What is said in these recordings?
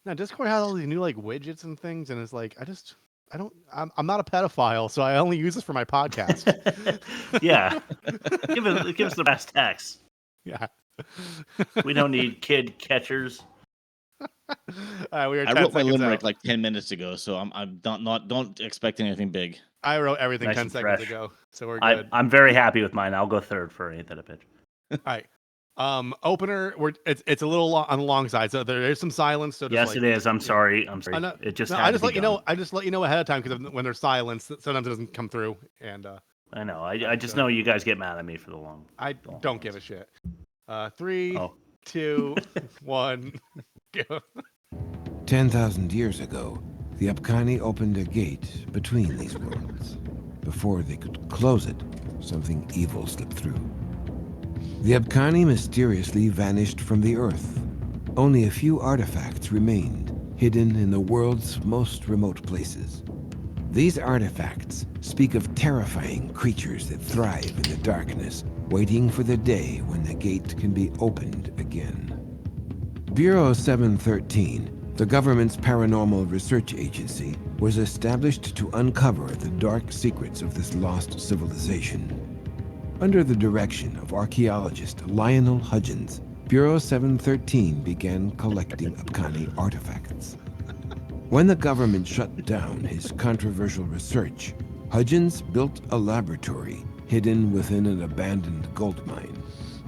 Now Discord has all these new like widgets and things, and it's like I'm not a pedophile, so I only use this for my podcast. Yeah, give us the brass tacks. Yeah. We don't need kid catchers. We are I 10 wrote my seconds limerick out. like 10 minutes ago, so I'm don't expect anything big. I wrote everything Nice 10 and seconds fresh. ago, so we're good. I'm very happy with mine. I'll go third for Ain't That a Bitch. All right. Opener. It's a little on the long side, so there is some silence. So just Yes, it is. I'm sorry. I'm sorry. It just had I to just be let you done. know. I just let you know ahead of time because when there's silence, sometimes it doesn't come through. And I know. I just know you guys get mad at me for the long. I don't give a shit. 3, Oh. 2, 1, go. 10,000 years ago, the Apkani opened a gate between these worlds. Before they could close it, something evil slipped through. The Apkani mysteriously vanished from the Earth. Only a few artifacts remained, hidden in the world's most remote places. These artifacts speak of terrifying creatures that thrive in the darkness, waiting for the day when the gate can be opened again. Bureau 713, the government's paranormal research agency, was established to uncover the dark secrets of this lost civilization. Under the direction of archaeologist Lionel Hudgens, Bureau 713 began collecting Apkani artifacts. When the government shut down his controversial research, Hudgens built a laboratory hidden within an abandoned gold mine.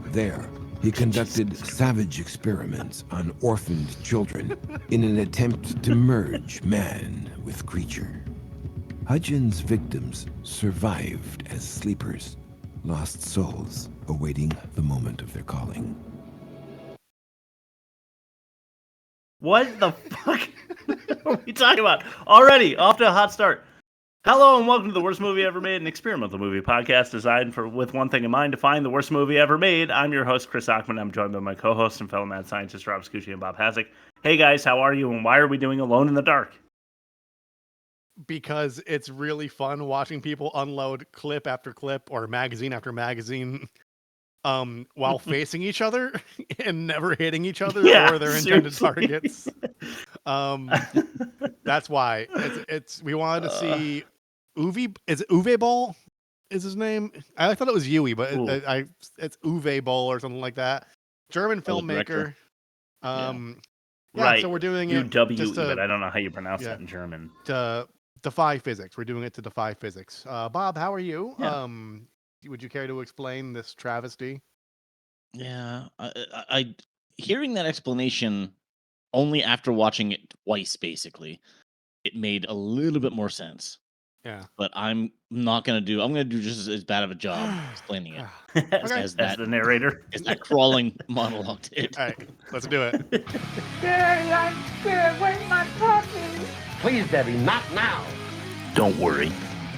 There, he conducted savage experiments on orphaned children in an attempt to merge man with creature. Hudgens' victims survived as sleepers, lost souls awaiting the moment of their calling. What the fuck are we talking about? Already off to a hot start. Hello and welcome to the Worst Movie Ever Made, an experimental movie podcast designed with one thing in mind, to find the worst movie ever made. I'm your host, Chris Ackman. I'm joined by my co-hosts and fellow mad scientists, Rob Scucci and Bob Hasek. Hey guys, how are you and why are we doing Alone in the Dark? Because it's really fun watching people unload clip after clip or magazine after magazine while facing each other and never hitting each other or their intended targets. That's why it's we wanted to see Uwe. Is it Uwe Boll? Is his name? I thought it was Yui, but it's Uwe Boll or something like that. German filmmaker. Yeah, right. So we're doing UWE, but I don't know how you pronounce that in German. To defy physics. We're doing it to defy physics. Bob, how are you? Yeah. Would you care to explain this travesty? Yeah, I hearing that explanation only after watching it twice, basically, it made a little bit more sense. Yeah, but I'm not gonna do. I'm gonna do just as bad of a job explaining it as the narrator, as that crawling monologue did. All right, let's do it. Daddy, I'm scared. Where's my puppy? Please, Debbie, not now. Don't worry.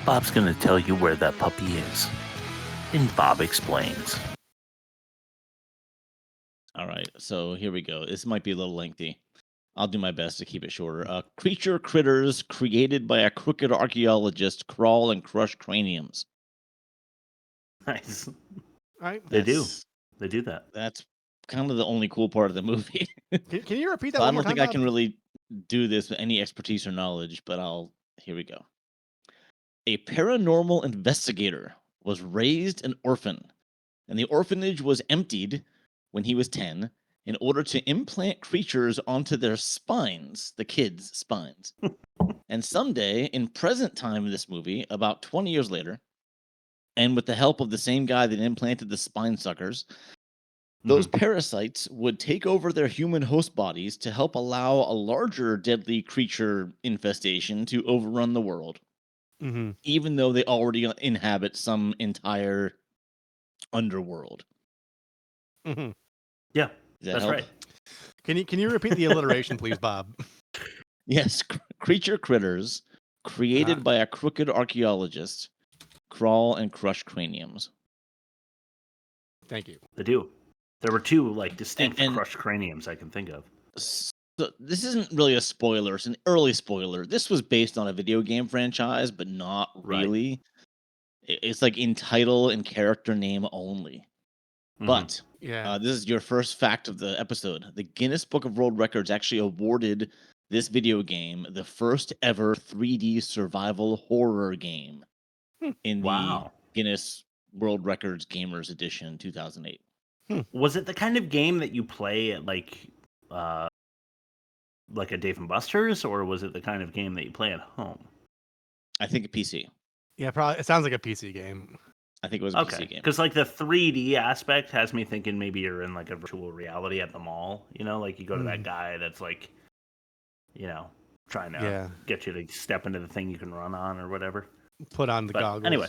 Bob's going to tell you where that puppy is. And Bob explains. All right, so here we go. This might be a little lengthy. I'll do my best to keep it shorter. Creature critters created by a crooked archaeologist crawl and crush craniums. Nice. Right? They do that. That's kind of the only cool part of the movie. Can you repeat that? So I don't think I can really do this with any expertise or knowledge, but here we go. A paranormal investigator was raised an orphan, and the orphanage was emptied when he was 10 in order to implant creatures onto their spines, the kids' spines. And someday, in present time in this movie, about 20 years later, and with the help of the same guy that implanted the spine suckers, those parasites would take over their human host bodies to help allow a larger deadly creature infestation to overrun the world. Even though they already inhabit some entire underworld. Yeah, that's right. Can you repeat the alliteration, please, Bob? Yes, creature critters created by a crooked archaeologist crawl and crush craniums. Thank you. They do. There were two distinct crushed craniums I can think of. So this isn't really a spoiler. It's an early spoiler. This was based on a video game franchise, but not really. Right. It's in title and character name only. But Yeah. this is your first fact of the episode. The Guinness Book of World Records actually awarded this video game the first ever 3D survival horror game in the Guinness World Records Gamers Edition 2008. Was it the kind of game that you play at like a Dave and Buster's, or was it the kind of game that you play at home? I think a PC. Yeah, probably. It sounds like a PC game. I think it was a PC game. Because like the 3D aspect has me thinking maybe you're in like a virtual reality at the mall. You know, like you go to that guy that's like, you know, trying to get you to step into the thing you can run on or whatever. Put on the goggles. Anyway.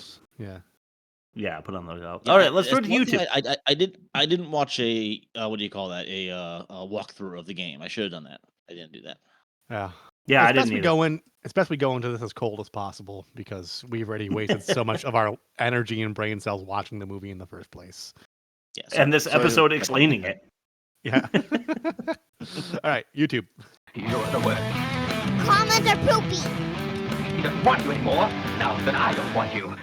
Yeah, put on those goggles. Yeah, all right, let's go to YouTube. I didn't watch a what do you call that? A walkthrough of the game. I should have done that. I didn't do that. Yeah, I didn't either. It's best we go into this as cold as possible because we've already wasted so much of our energy and brain cells watching the movie in the first place. Yeah, and this episode explaining it. Yeah. All right, YouTube. You're the worst. Comments are poopy. He doesn't want you anymore. Now that I don't want you.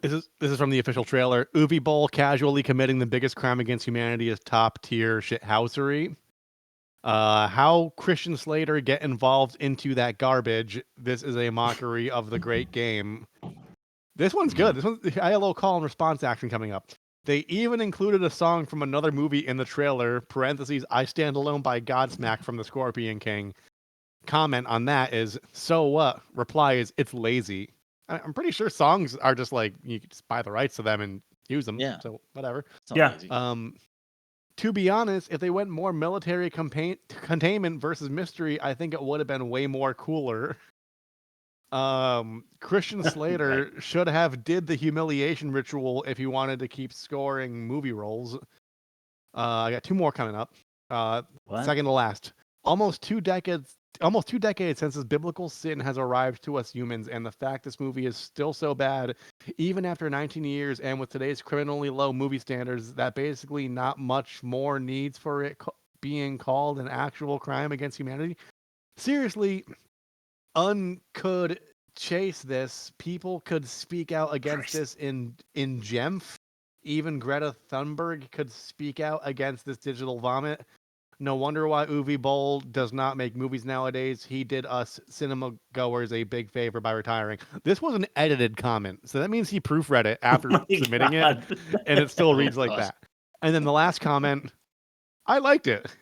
This is from the official trailer. Boll casually committing the biggest crime against humanity is top tier shithousery. How Christian Slater get involved into that garbage. This is a mockery of the great game. This one's good. I had a little call and response action coming up. They even included a song from another movie in the trailer. Parentheses, I Stand Alone by Godsmack from the Scorpion King. Comment on that is, so what? Reply is, it's lazy. I'm pretty sure songs are just like, you can just buy the rights to them and use them. Yeah. So whatever. Lazy. To be honest, if they went more military containment versus mystery, I think it would have been way more cooler. Christian Slater should have did the humiliation ritual if he wanted to keep scoring movie roles. I got two more coming up. Second to last. Almost two decades since this biblical sin has arrived to us humans, and the fact this movie is still so bad, even after 19 years, and with today's criminally low movie standards, that basically not much more needs for it being called an actual crime against humanity. Seriously, could chase this. People could speak out against this in Genf. Even Greta Thunberg could speak out against this digital vomit. No wonder why Boll does not make movies nowadays. He did us cinema goers a big favor by retiring. This was an edited comment, so that means he proofread it after submitting it, and it still reads like that. And then the last comment, I liked it.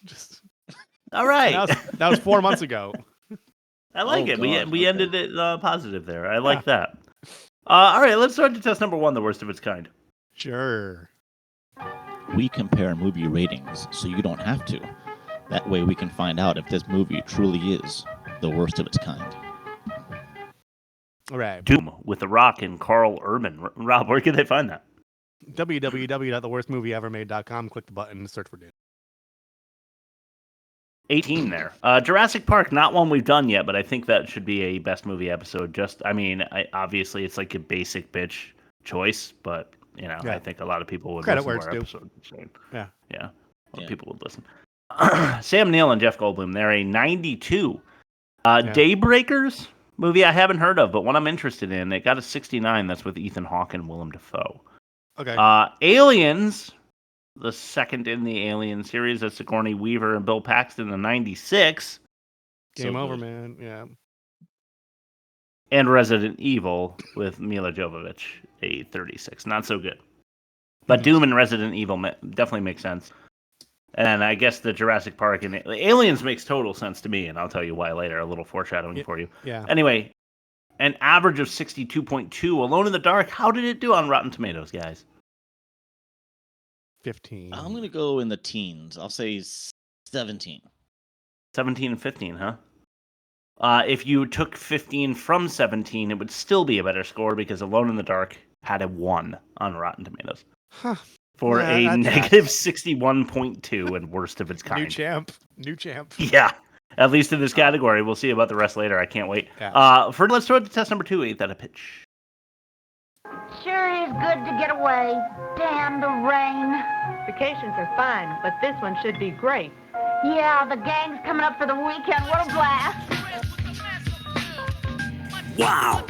Just all right. That was 4 months ago. I like it. We ended it positive there. I like that. All right, let's start to test number one, the worst of its kind. Sure. We compare movie ratings so you don't have to. That way we can find out if this movie truly is the worst of its kind. All right. Doom with The Rock and Carl Urban. Rob, where can they find that? www.theworstmovieevermade.com. Click the button and search for Doom. 18 there. Jurassic Park, not one we've done yet, but I think that should be a best movie episode. Obviously it's like a basic bitch choice, but I think a lot of people would listen to our episode. Yeah. A lot of people would listen. Sam Neill and Jeff Goldblum, they're a 92. Daybreakers, movie I haven't heard of, but one I'm interested in. It got a 69. That's with Ethan Hawke and Willem Dafoe. Okay. Aliens, the second in the Alien series. That's Sigourney Weaver and Bill Paxton, a 96. Game over, man. Yeah. And Resident Evil with Mila Jovovich, a 36. Not so good. But Doom and Resident Evil definitely make sense. And I guess the Jurassic Park and Aliens makes total sense to me, and I'll tell you why later. A little foreshadowing for you. Yeah. Anyway, an average of 62.2. Alone in the Dark. How did it do on Rotten Tomatoes, guys? 15. I'm going to go in the teens. I'll say 17. 17 and 15, huh? If you took 15 from 17, it would still be a better score because Alone in the Dark had a 1 on Rotten Tomatoes. Huh. For a negative 61.2 and worst of its kind. New champ. Yeah. At least in this category. We'll see about the rest later. I can't wait. Yeah. Let's throw it to test number 2. Ain't that a pitch? Sure is good to get away. Damn the rain. Vacations are fun, but this one should be great. Yeah, the gang's coming up for the weekend. What a blast. Wow!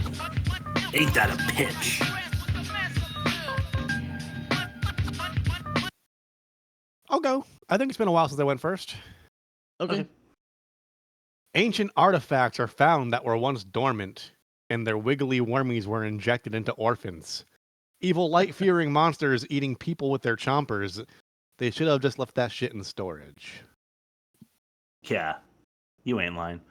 Ain't that a pitch? go. I think it's been a while since I went first. Okay. Ancient artifacts are found that were once dormant, and their wiggly wormies were injected into orphans. Evil light-fearing monsters eating people with their chompers. They should have just left that shit in storage. Yeah, you ain't lying.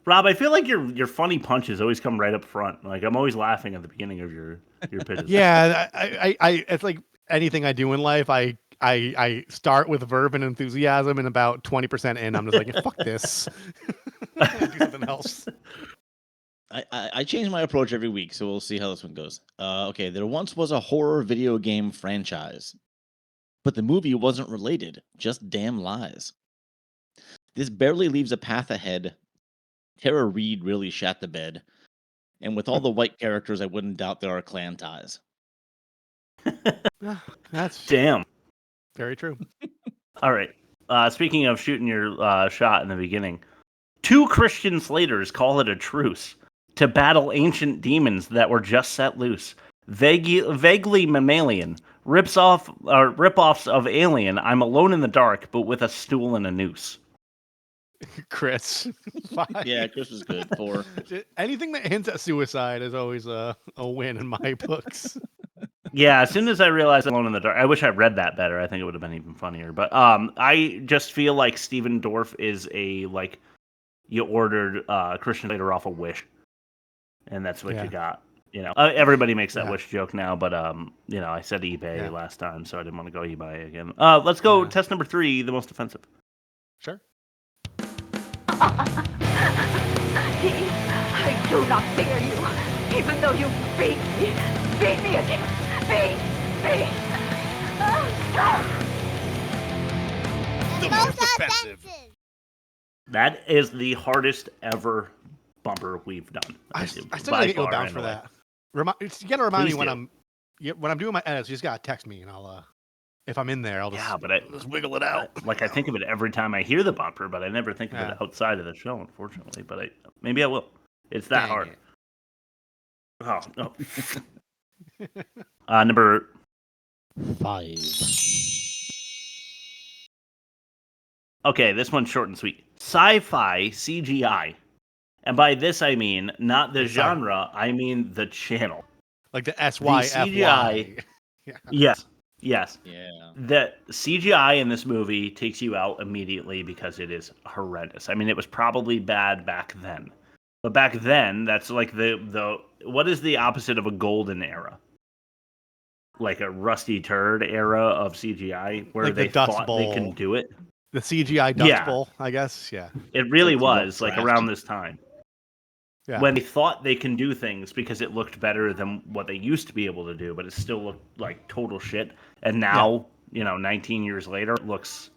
Rob, I feel like your funny punches always come right up front. Like, I'm always laughing at the beginning of your pitches. Yeah, I it's like anything I do in life. I start with verve and enthusiasm, and about 20% in, I'm just like, fuck this. Do something else. I change my approach every week, so we'll see how this one goes. Okay, there once was a horror video game franchise, but the movie wasn't related, just damn lies. This barely leaves a path ahead. Tara Reid really shat the bed, and with all the white characters, I wouldn't doubt there are clan ties. That's Damn. very true. All right. Speaking of shooting your shot in the beginning, 2 Christian slaters call it a truce to battle ancient demons that were just set loose. Vaguely mammalian, rip-offs of Alien. I'm alone in the dark, but with a stool and a noose. Chris. 5. Yeah, Chris was good. 4. Anything that hints at suicide is always a win in my books. Yeah, as soon as I realized Alone in the Dark, I wish I read that better. I think it would have been even funnier. But I just feel like Steven Dorff is you ordered Christian Slater off a Wish, and that's what you got. You know, everybody makes that Wish joke now, but you know, I said eBay last time, so I didn't want to go eBay again. Let's go test number 3, the most offensive. Sure. I do not fear you, even though you beat me. Beat me again. Beat. The most offensive. That is the hardest ever bumper we've done. I still gotta get you a bounce for that. You gotta remind me when I'm doing my edits. You just gotta text me, and I'll if I'm in there, I'll just wiggle it out. I think of it every time I hear the bumper, but I never think of it outside of the show, unfortunately. But maybe I will. It's that hard. Oh no. Number 5. Okay, this one's short and sweet. SyFy CGI. And by this I mean not the genre, I mean the channel. Like the SYFY. CGI. Yes. Yeah. The CGI in this movie takes you out immediately because it is horrendous. I mean, it was probably bad back then. But back then, that's like the what is the opposite of a golden era? Like a rusty turd era of CGI where like they Dust thought Bowl. they can do it. The CGI Dust Bowl, I guess. Yeah. It really was like around this time. Yeah. When they thought they can do things because it looked better than what they used to be able to do, but it still looked like total shit. And now, 19 years later, it looks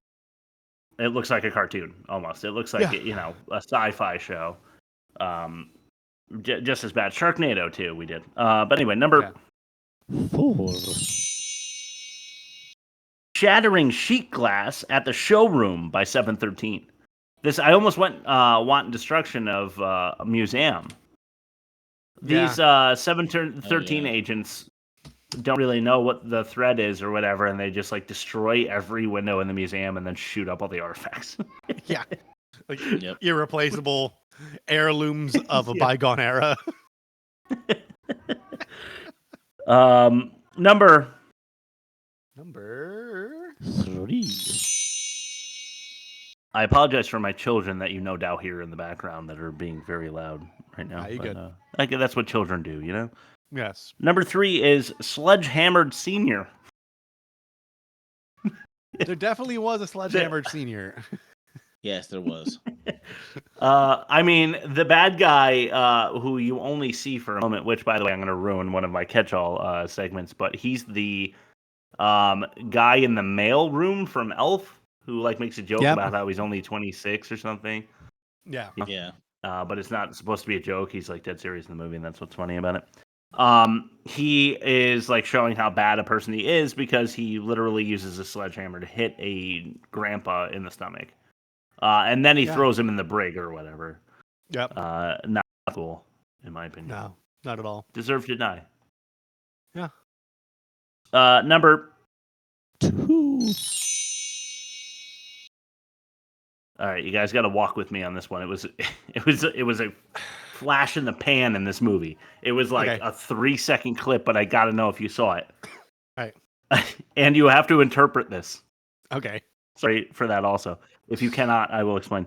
like a cartoon almost. It looks like a sci-fi show. Just as bad. Sharknado too. We did. But anyway, number 4. Shattering sheet glass at the showroom by 713. This I almost went wanton destruction of a museum. These 713 agents don't really know what the threat is or whatever, and they just like destroy every window in the museum and then shoot up all the artifacts. Like irreplaceable heirlooms of a bygone era. Number 3. I apologize for my children that you no doubt hear in the background that are being very loud right now. Good. That's what children do, you know? Yes. Number 3 is Sledgehammered Senior. There definitely was a Sledgehammered Senior. Yes, there was. I mean, the bad guy who you only see for a moment, which, by the way, I'm going to ruin one of my catch-all segments, but he's the guy in the mail room from Elf who like makes a joke about how he's only 26 or something. Yeah. But it's not supposed to be a joke. He's like dead serious in the movie, and that's what's funny about it. He is like showing how bad a person he is because he literally uses a sledgehammer to hit a grandpa in the stomach. And then he throws him in the brig or whatever. Yep. Not cool, in my opinion. No, not at all. Deserved to die. Yeah. Number 2. All right, you guys got to walk with me on this one. It was a flash in the pan in this movie. It was like a 3-second clip, but I got to know if you saw it. All right. And you have to interpret this. Okay. Sorry for that also. If you cannot, I will explain.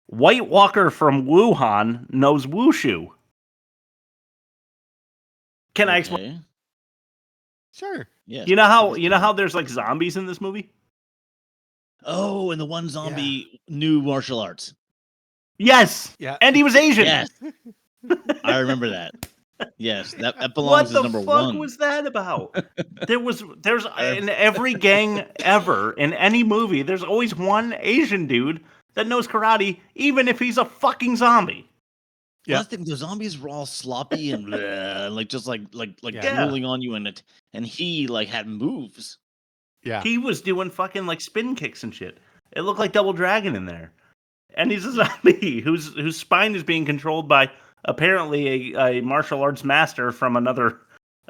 White Walker from Wuhan knows Wushu. Can I explain? Sure. Yeah. You know how there's like zombies in this movie? Oh, and the one zombie knew martial arts. Yes. Yeah. And he was Asian. Yes. I remember that. Yes, that belongs as number one. What the fuck was that about? There's in every gang ever, in any movie, there's always one Asian dude that knows karate, even if he's a fucking zombie. Yeah, I think the zombies were all sloppy and like just like drooling on you, and he like had moves. Yeah, he was doing fucking like spin kicks and shit. It looked like Double Dragon in there, and he's a zombie whose spine is being controlled by apparently a martial arts master from another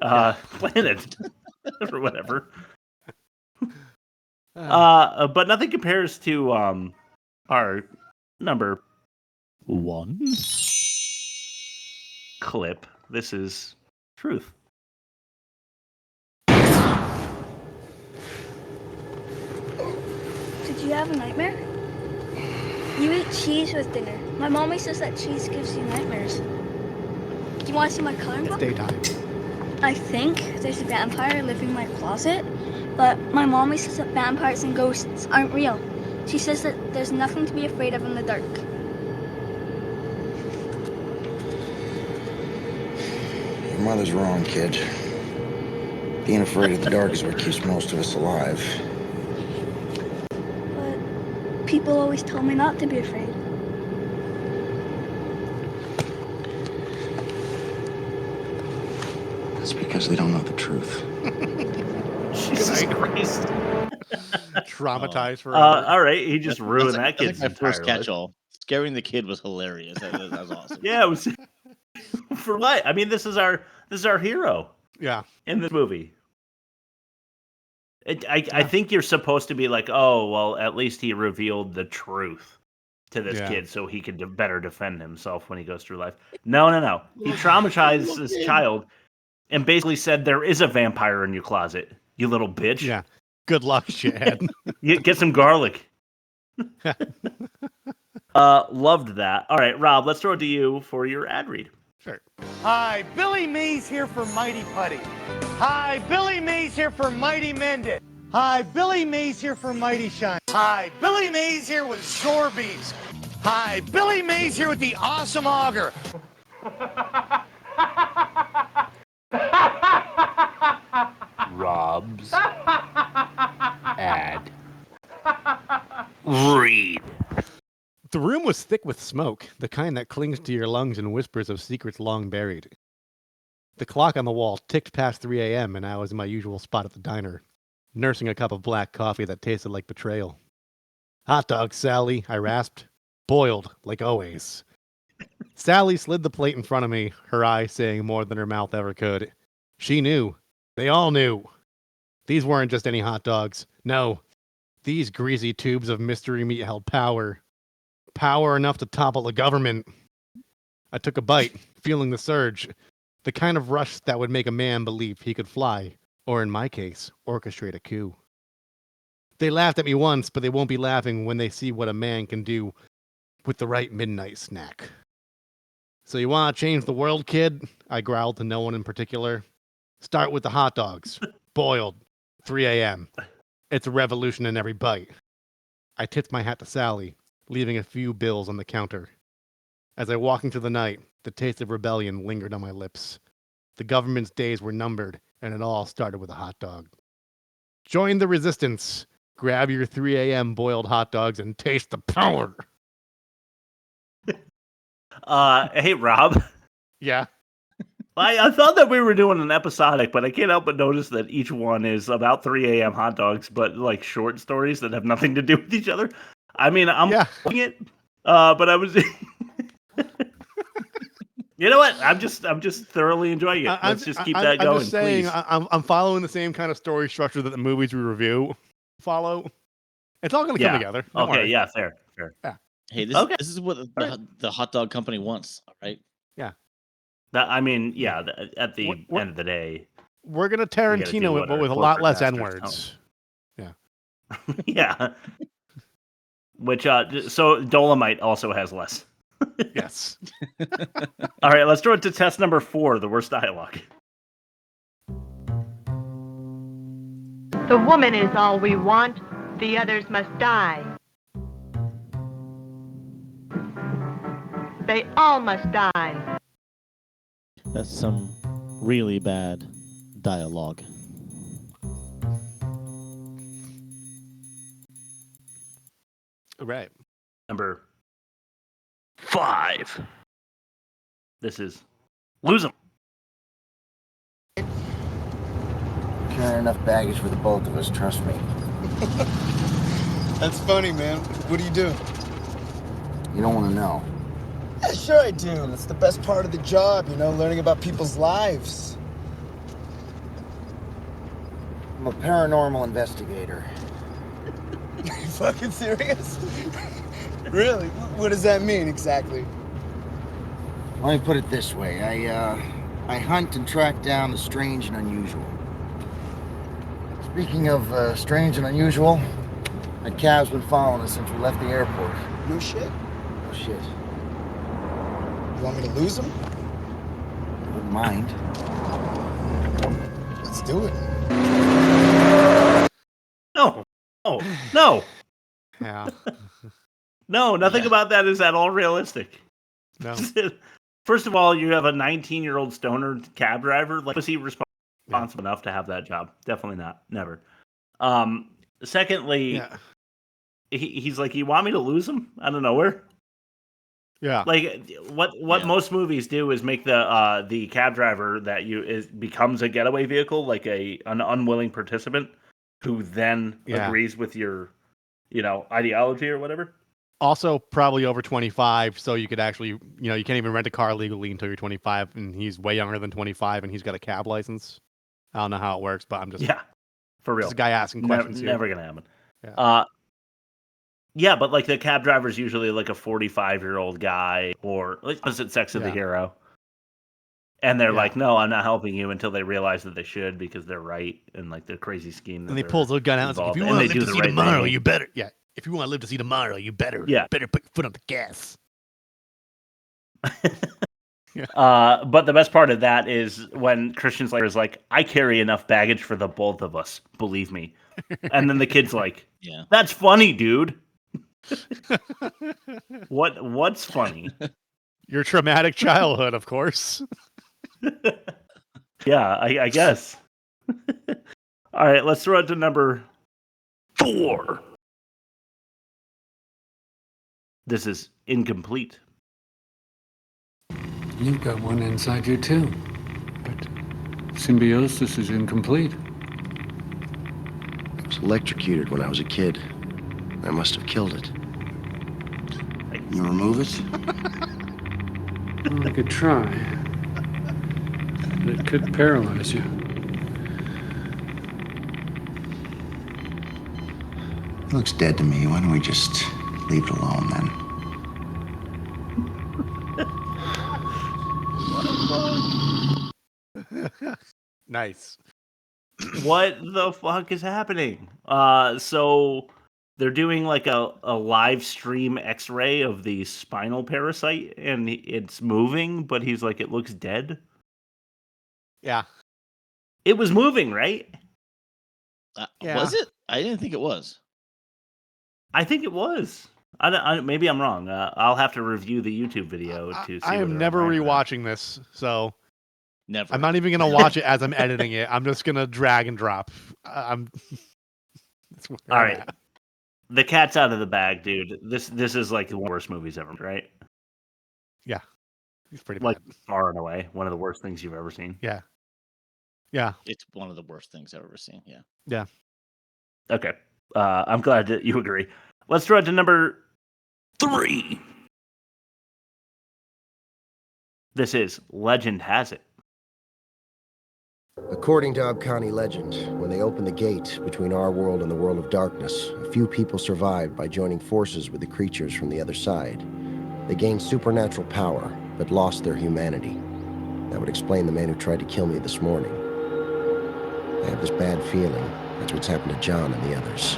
planet or whatever. But nothing compares to our number 1 clip. This is truth. Did you have a nightmare? You eat cheese with dinner. My mommy says that cheese gives you nightmares. Do you want to see my coloring book? It's daytime. I think there's a vampire living in my closet, but my mommy says that vampires and ghosts aren't real. She says that there's nothing to be afraid of in the dark. Your mother's wrong, kid. Being afraid of the dark is what keeps most of us alive. But people always tell me not to be afraid. That's because they don't know the truth. Jesus Christ. Traumatized forever. All right, he just ruined that kid's my first entire life. catch-all. Scaring the kid was hilarious. That was awesome. Yeah, it was. For what? I mean, this is our hero. Yeah. In this movie. I think you're supposed to be like, oh, well, at least he revealed the truth to this kid so he could better defend himself when he goes through life. No. He traumatized this child and basically said, there is a vampire in your closet, you little bitch. Yeah. Good luck, shithead. Get some garlic. Loved that. All right, Rob, let's throw it to you for your ad read. Sure. Hi, Billy Mays here for Mighty Putty. Hi, Billy Mays here for Mighty Mended. Hi, Billy Mays here for Mighty Shine. Hi, Billy Mays here with Zorbies. Hi, Billy Mays here with the Awesome Auger. Rob's ad read. The room was thick with smoke, the kind that clings to your lungs and whispers of secrets long buried. The clock on the wall ticked past 3 a.m. and I was in my usual spot at the diner, nursing a cup of black coffee that tasted like betrayal. Hot dog, Sally, I rasped. Boiled, like always. Sally slid the plate in front of me, her eyes saying more than her mouth ever could. She knew. They all knew. These weren't just any hot dogs. No. These greasy tubes of mystery meat held power. Power enough to topple the government. I took a bite, feeling the surge. The kind of rush that would make a man believe he could fly, or in my case, orchestrate a coup. They laughed at me once, but they won't be laughing when they see what a man can do with the right midnight snack. So you want to change the world, kid? I growled to no one in particular. Start with the hot dogs. Boiled. 3 a.m. It's a revolution in every bite. I tipped my hat to Sally, leaving a few bills on the counter. As I walked into the night, the taste of rebellion lingered on my lips. The government's days were numbered, and it all started with a hot dog. Join the resistance. Grab your 3 a.m. boiled hot dogs and taste the power. Hey, Rob. Yeah. I thought that we were doing an episodic, but I can't help but notice that each one is about 3 a.m. hot dogs, but like short stories that have nothing to do with each other. I mean, I'm watching it, but I was... You know what? I'm just thoroughly enjoying it. Let's just keep that going, I'm just saying, please. I'm following the same kind of story structure that the movies we review follow. It's all going to come together. Don't worry. Yeah, fair. fair. Yeah. Hey, this Okay. this is what the hot dog company wants. All right. Yeah. I mean, yeah. At the end of the day, we're gonna we gotta do Tarantino it, what but our with a lot corporate less masters N words. tell us. Yeah. Which so Dolomite also has less. Yes. All right, let's throw it to test number 4, the worst dialogue. The woman is all we want. The others must die. They all must die. That's some really bad dialogue. Right. Number 5. This is lose 'em. Carrying enough baggage for the both of us, trust me. That's funny, man. What do you do? You don't want to know. Yeah, sure I do. That's the best part of the job, learning about people's lives. I'm a paranormal investigator. Are you fucking serious? Really? What does that mean exactly? Let me put it this way. I hunt and track down the strange and unusual. Speaking of strange and unusual, that cab's been following us since we left the airport. No shit? No shit. You want me to lose him? Wouldn't mind. Let's do it. No. Oh, no. Yeah. No, nothing about that is at all realistic. No. First of all, you have a 19-year-old stoner cab driver. Like, was he responsible enough to have that job? Definitely not. Never. Secondly, he's like, you want me to lose him out of nowhere? Yeah. Like, what most movies do is make the cab driver that becomes a getaway vehicle, like an unwilling participant who then agrees with your, ideology or whatever. Also, probably over 25, so you could actually, you can't even rent a car legally until you're 25, and he's way younger than 25, and he's got a cab license. I don't know how it works, but I'm just for real. Just a guy asking questions here. Never gonna happen. Yeah, but like the cab driver's usually like a 45-year-old guy, or like opposite sex of the hero, and they're like, "No, I'm not helping you," until they realize that they should because they're right and like the crazy scheme. And they pull their gun out and say, "If you want to live to see tomorrow, you better." Yeah. If you want to live to see tomorrow, you better put your foot on the gas. But the best part of that is when Christian Slater is like, I carry enough baggage for the both of us, believe me. And then the kid's like, that's funny, dude. What's funny? Your traumatic childhood, of course. Yeah, I guess. All right, let's throw it to number 4. This is incomplete. You've got one inside you too, but symbiosis is incomplete. I was electrocuted when I was a kid. I must have killed it. You remove it? Well, I could try, but it could paralyze you. It looks dead to me. Why don't we just leave it alone then? Nice. What the fuck is happening? So they're doing like a live stream X-ray of the spinal parasite, and it's moving, but he's like, it looks dead. Yeah. It was moving, right? Was it? I didn't think it was. I think it was. Maybe I'm wrong. I'll have to review the YouTube video to see. I am never rewatching this, so never. I'm not even gonna watch it as I'm editing it. I'm just gonna drag and drop. All right. The cat's out of the bag, dude. This is like the worst movies ever, right? Yeah, it's pretty like bad. Far and away one of the worst things you've ever seen. Yeah. Yeah. It's one of the worst things I've ever seen. Yeah. Yeah. Okay. I'm glad that you agree. Let's throw it to number 3. This is Legend Has It. According to Abkhani legend, when they opened the gate between our world and the world of darkness, a few people survived by joining forces with the creatures from the other side. They gained supernatural power, but lost their humanity. That would explain the man who tried to kill me this morning. I have this bad feeling that's what's happened to John and the others.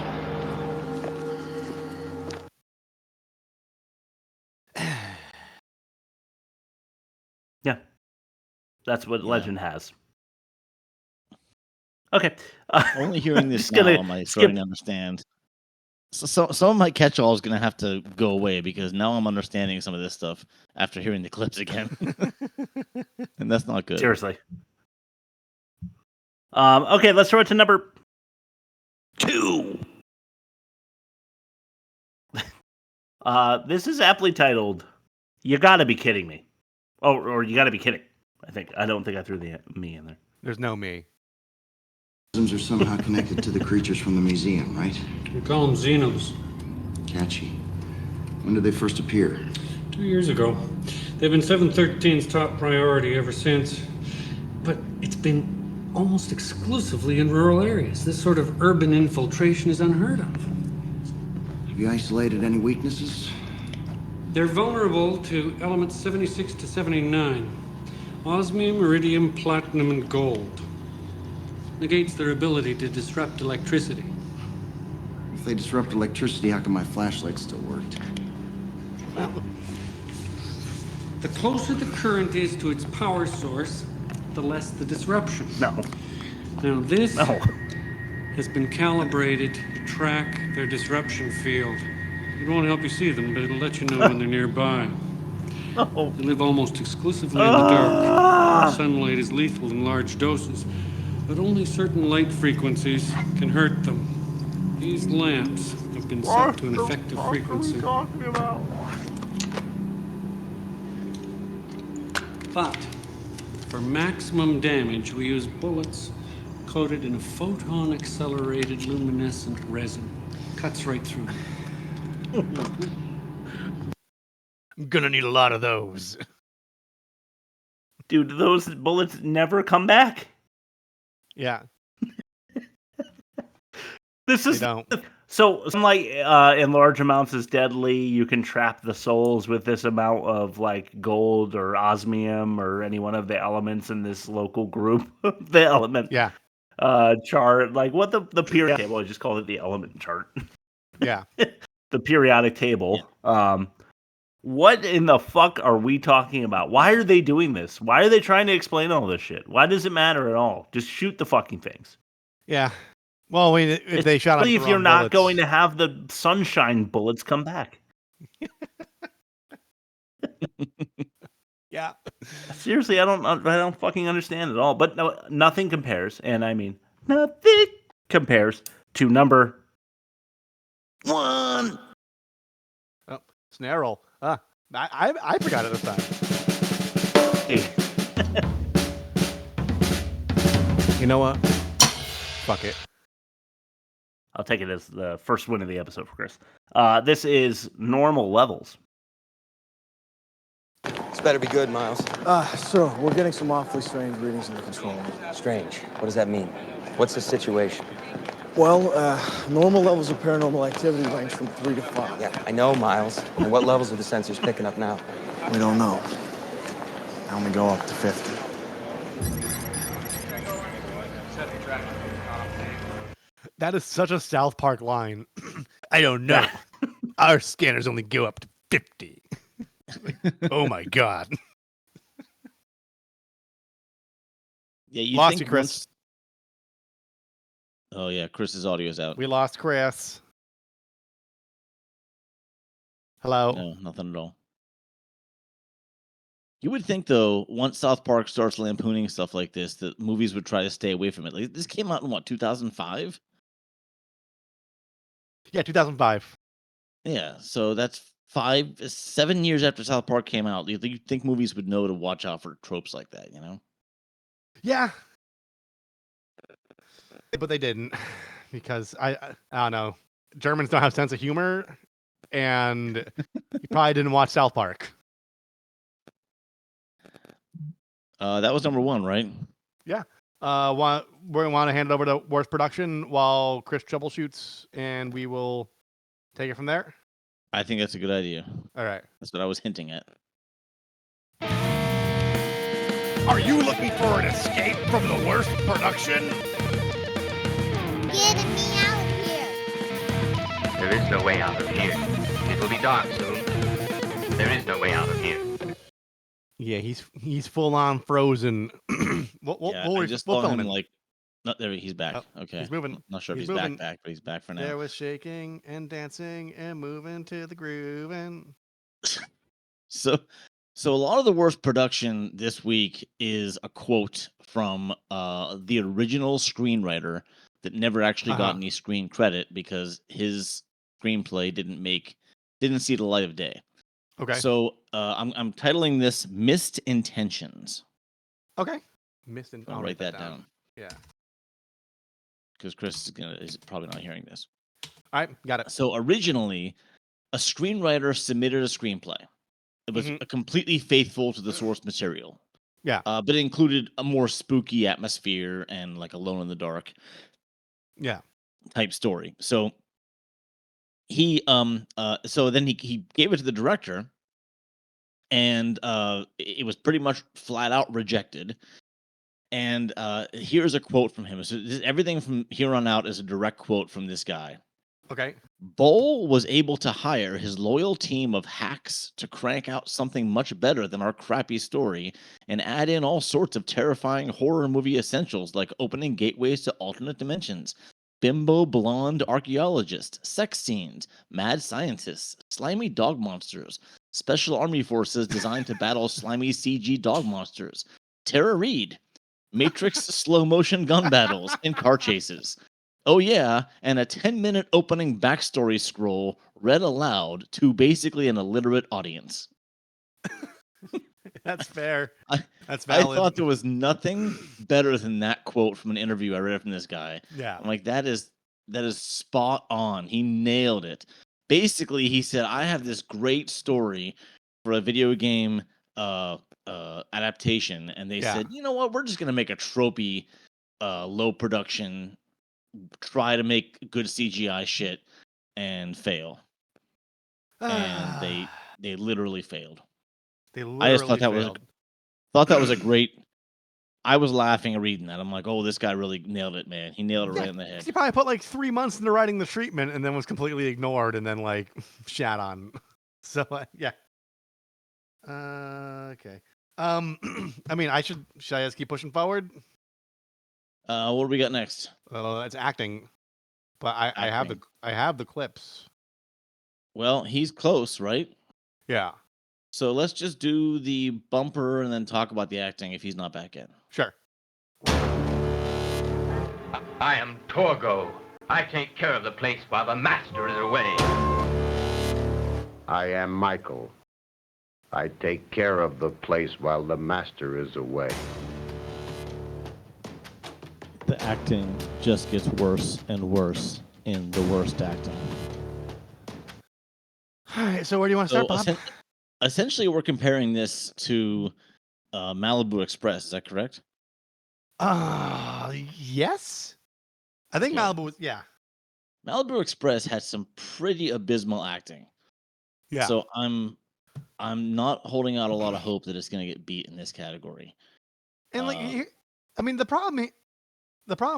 Yeah. That's what legend has. Okay. Only hearing this just now gonna am I skip. starting to understand. So some of my catch-all is going to have to go away because now I'm understanding some of this stuff after hearing the clips again. And that's not good. Seriously. Okay, let's throw it to number 2. This is aptly titled, "You Gotta Be Kidding Me." Oh, or "You Gotta Be Kidding." I don't think I threw the me in there. There's no me. Are somehow connected to the creatures from the museum, right? We call them Xenos. Catchy. When did they first appear? 2 years ago. They've been 713's top priority ever since. But it's been almost exclusively in rural areas. This sort of urban infiltration is unheard of. Have you isolated any weaknesses? They're vulnerable to elements 76 to 79. Osmium, iridium, platinum, and gold. Negates their ability to disrupt electricity. If they disrupt electricity, how come my flashlight still worked? Well, the closer the current is to its power source, the less the disruption. No. Now this has been calibrated to track their disruption field. It won't help you see them, but it'll let you know when they're nearby. They live almost exclusively in the dark. Sunlight is lethal in large doses, but only certain light frequencies can hurt them. These lamps have been set to an effective frequency. But for maximum damage, we use bullets coated in a photon-accelerated luminescent resin. Cuts right through. I'm gonna need a lot of those. Dude, those bullets never come back. Yeah. This is They don't. so sunlight in large amounts is deadly. You can trap the souls with this amount of like gold or osmium or any one of the elements in this local group. The element chart. Like what the periodic table, I just call it the element chart. Yeah. The periodic table. What in the fuck are we talking about? Why are they doing this? Why are they trying to explain all this shit? Why does it matter at all? Just shoot the fucking things. Yeah. Well, I mean, if they shot up if you're not going to have the sunshine bullets come back. Yeah. Seriously, I don't fucking understand at all. But no, nothing compares, and I mean nothing compares to number 1. Oh, snare roll. I forgot it this time. Hey. You know what? Fuck it. I'll take it as the first win of the episode for Chris. This is Normal Levels. This better be good, Miles. Sir, we're getting some awfully strange readings in the control room. Strange. What does that mean? What's the situation? Well, normal levels of paranormal activity range from 3 to 5. Yeah, I know, Miles. And what levels are the sensors picking up now? We don't know. I only go up to 50. That is such a South Park line. I don't know. Our scanners only go up to 50. Oh my god. Yeah, you Lost think you, Chris. once... Oh yeah, Chris's audio is out. We lost Chris. Hello. No, nothing at all. You would think, though, once South Park starts lampooning stuff like this, that movies would try to stay away from it. Like, this came out in, what, 2005? Yeah, 2005. Yeah, so that's 7 years after South Park came out. You'd think movies would know to watch out for tropes like that, you know? Yeah. But they didn't. Because, I don't know. Germans don't have sense of humor. And you probably didn't watch South Park. That was number 1, right? Yeah. We want to hand it over to worst production while Chris troubleshoots, and we will take it from there. I think that's a good idea. All right. That's what I was hinting at. Are you looking for an escape from the worst production? Get me out of here! There is no way out of here. It will be dark soon. There is no way out of here. Yeah, he's full on frozen. I just we'll saw film him him. like, not there. He's back. Okay, He's moving. Not sure if He's he's moving. back, but he's back for now. There was shaking and dancing and moving to the groove and. So a lot of the worst production this week is a quote from the original screenwriter that never actually got any screen credit because his screenplay didn't see the light of day. Okay. So I'm titling this "Missed Intentions." Okay. I'll write that down. Yeah. Because Chris is probably not hearing this. All right, got it. So originally, a screenwriter submitted a screenplay. It was completely faithful to the source material. Yeah. But it included a more spooky atmosphere and like Alone in the Dark. Yeah. Type story. So he then he gave it to the director, and it was pretty much flat out rejected. And here's a quote from him. So everything from here on out is a direct quote from this guy. Okay. Boll was able to hire his loyal team of hacks to crank out something much better than our crappy story and add in all sorts of terrifying horror movie essentials like opening gateways to alternate dimensions, bimbo blonde archaeologist, sex scenes, mad scientists, slimy dog monsters, special army forces designed to battle slimy CG dog monsters, Tara Reid, Matrix slow motion gun battles and car chases. Oh yeah, and a 10-minute opening backstory scroll read aloud to basically an illiterate audience. That's fair. That's I valid. thought there was nothing better than that quote from an interview I read from this guy. Yeah. I'm like, that is spot on. He nailed it. Basically, he said, I have this great story for a video game adaptation, and they said, you know what, we're just gonna make a tropey, low production, try to make good CGI shit and fail. And they literally failed. I just thought that was a great. I was laughing reading that. I'm like, oh, this guy really nailed it, man. He nailed it right in the head. He probably put like 3 months into writing the treatment and then was completely ignored and then like shat on. So yeah. Okay. I mean, should I just keep pushing forward? What do we got next? It's acting, but I have the clips. Well, he's close, right? Yeah. So let's just do the bumper and then talk about the acting if he's not back in. Sure. I am Torgo. I take care of the place while the master is away. I am Michael. I take care of the place while the master is away. The acting just gets worse and worse in the worst acting. All right, so where do you want to start, Bob? Essentially, we're comparing this to Malibu Express. Is that correct? Yes. I think Malibu was, Malibu Express had some pretty abysmal acting. Yeah. So I'm not holding out a lot of hope that it's going to get beat in this category. And I mean, the problem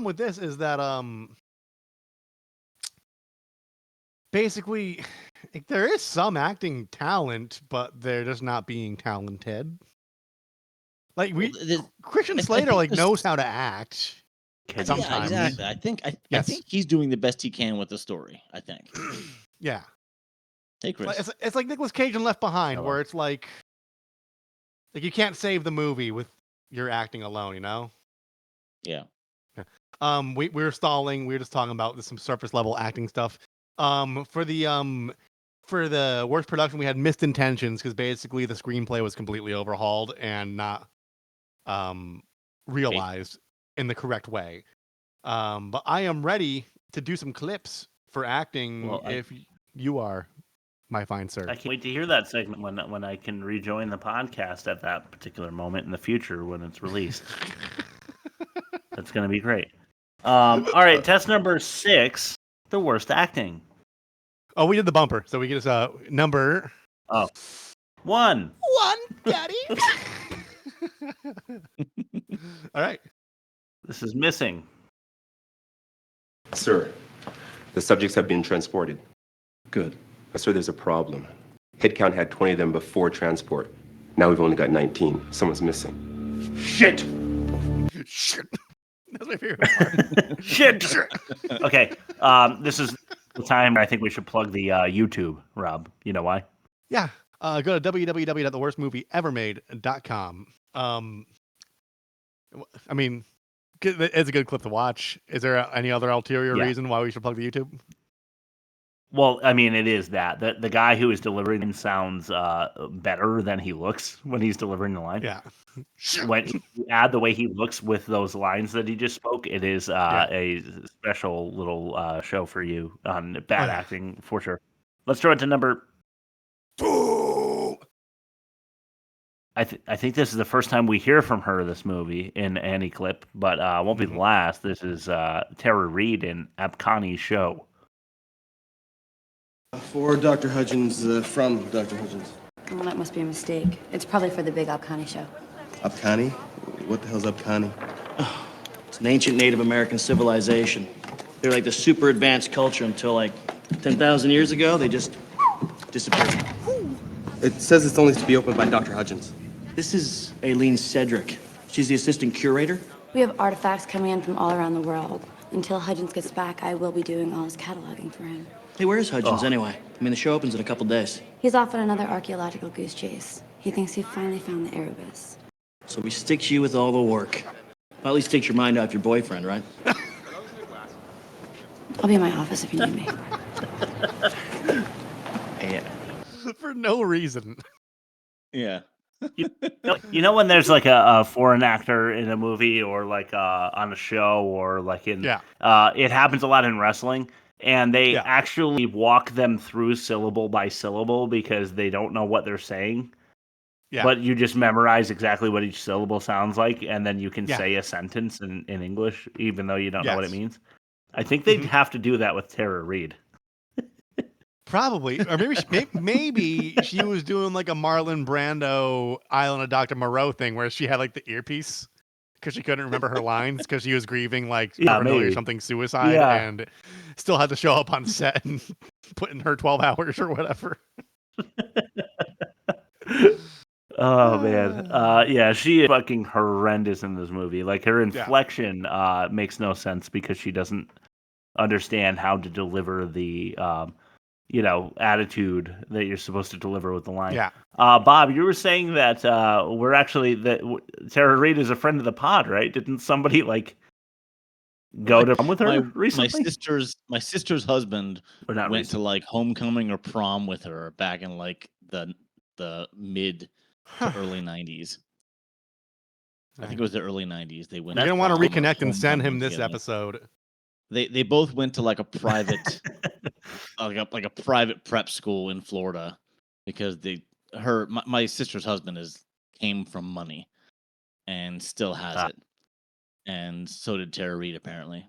with this is that basically there is some acting talent, but they're just not being talented. Like Christian Slater knows how to act. Sometimes. Yeah, exactly. I think he's doing the best he can with the story. I think. Yeah. Hey, Chris. It's like Nicolas Cage in Left Behind, where it's like you can't save the movie with your acting alone. You know. Yeah. We're stalling. We're just talking about some surface level acting stuff. For the worst production, we had Missed Intentions because basically the screenplay was completely overhauled and not realized in the correct way. But I am ready to do some clips for acting if you are, my fine sir. I can't wait to hear that segment when I can rejoin the podcast at that particular moment in the future when it's released. That's going to be great. All right, test number 6, the worst acting. Oh, we did the bumper, so we get us number. Oh, 1. 1, Daddy. All right. This is missing. Sir, the subjects have been transported. Good. Sir, there's a problem. Head count had 20 of them before transport. Now we've only got 19. Someone's missing. Shit. Shit. That's my favorite part. Shit. Okay. This is the time I think we should plug the YouTube, Rob. You know why? Yeah. Go to www.theworstmovieevermade.com. I mean, it's a good clip to watch. Is there any other ulterior reason why we should plug the YouTube? Well, I mean, it is that. The guy who is delivering him sounds better than he looks when he's delivering the line. Yeah. When you add the way he looks with those lines that he just spoke, it is a special little show for you on bad acting, for sure. Let's throw it to number... I think this is the first time we hear from her this movie in any clip, but won't be the last. This is Tara Reid in Abkhani Show. For Dr. Hudgens, from Dr. Hudgens. Well, that must be a mistake. It's probably for the big Abkhani show. Abkhani? What the hell's Abkhani? It's an ancient Native American civilization. They're like the super advanced culture until like 10,000 years ago. They just disappeared. It says it's only to be opened by Dr. Hudgens. This is Aileen Cedric. She's the assistant curator. We have artifacts coming in from all around the world. Until Hudgens gets back, I will be doing all his cataloging for him. Hey, where is Hudgens anyway? I mean, the show opens in a couple days. He's off on another archaeological goose chase. He thinks he finally found the Anubis. So we stick you with all the work. Well, at least takes your mind off your boyfriend, right? I'll be in my office if you need me. Yeah. For no reason. Yeah. You know when there's like a foreign actor in a movie or like on a show or like in it happens a lot in wrestling, and they actually walk them through syllable by syllable because they don't know what they're saying. Yeah. But you just memorize exactly what each syllable sounds like, and then you can say a sentence in English even though you don't know what it means. I think they'd have to do that with Tara Reid. Probably, or maybe she was doing like a Marlon Brando Island of Dr. Moreau thing where she had like the earpiece because she couldn't remember her lines because she was grieving like or something suicide and still had to show up on set and put in her 12 hours or whatever. Oh man, she is fucking horrendous in this movie. Like her inflection makes no sense because she doesn't understand how to deliver the attitude that you're supposed to deliver with the line. Yeah. Bob, you were saying that we're actually Tara Reid is a friend of the pod, right? Didn't somebody go to prom with her recently? My sister's husband went to like homecoming or prom with her back in like the mid to early 90s. I think it was the early 90s. They went. You're gonna want to reconnect and send him this episode. They both went to like a private like a private prep school in Florida because my sister's husband came from money and still has it. And so did Tara Reid apparently.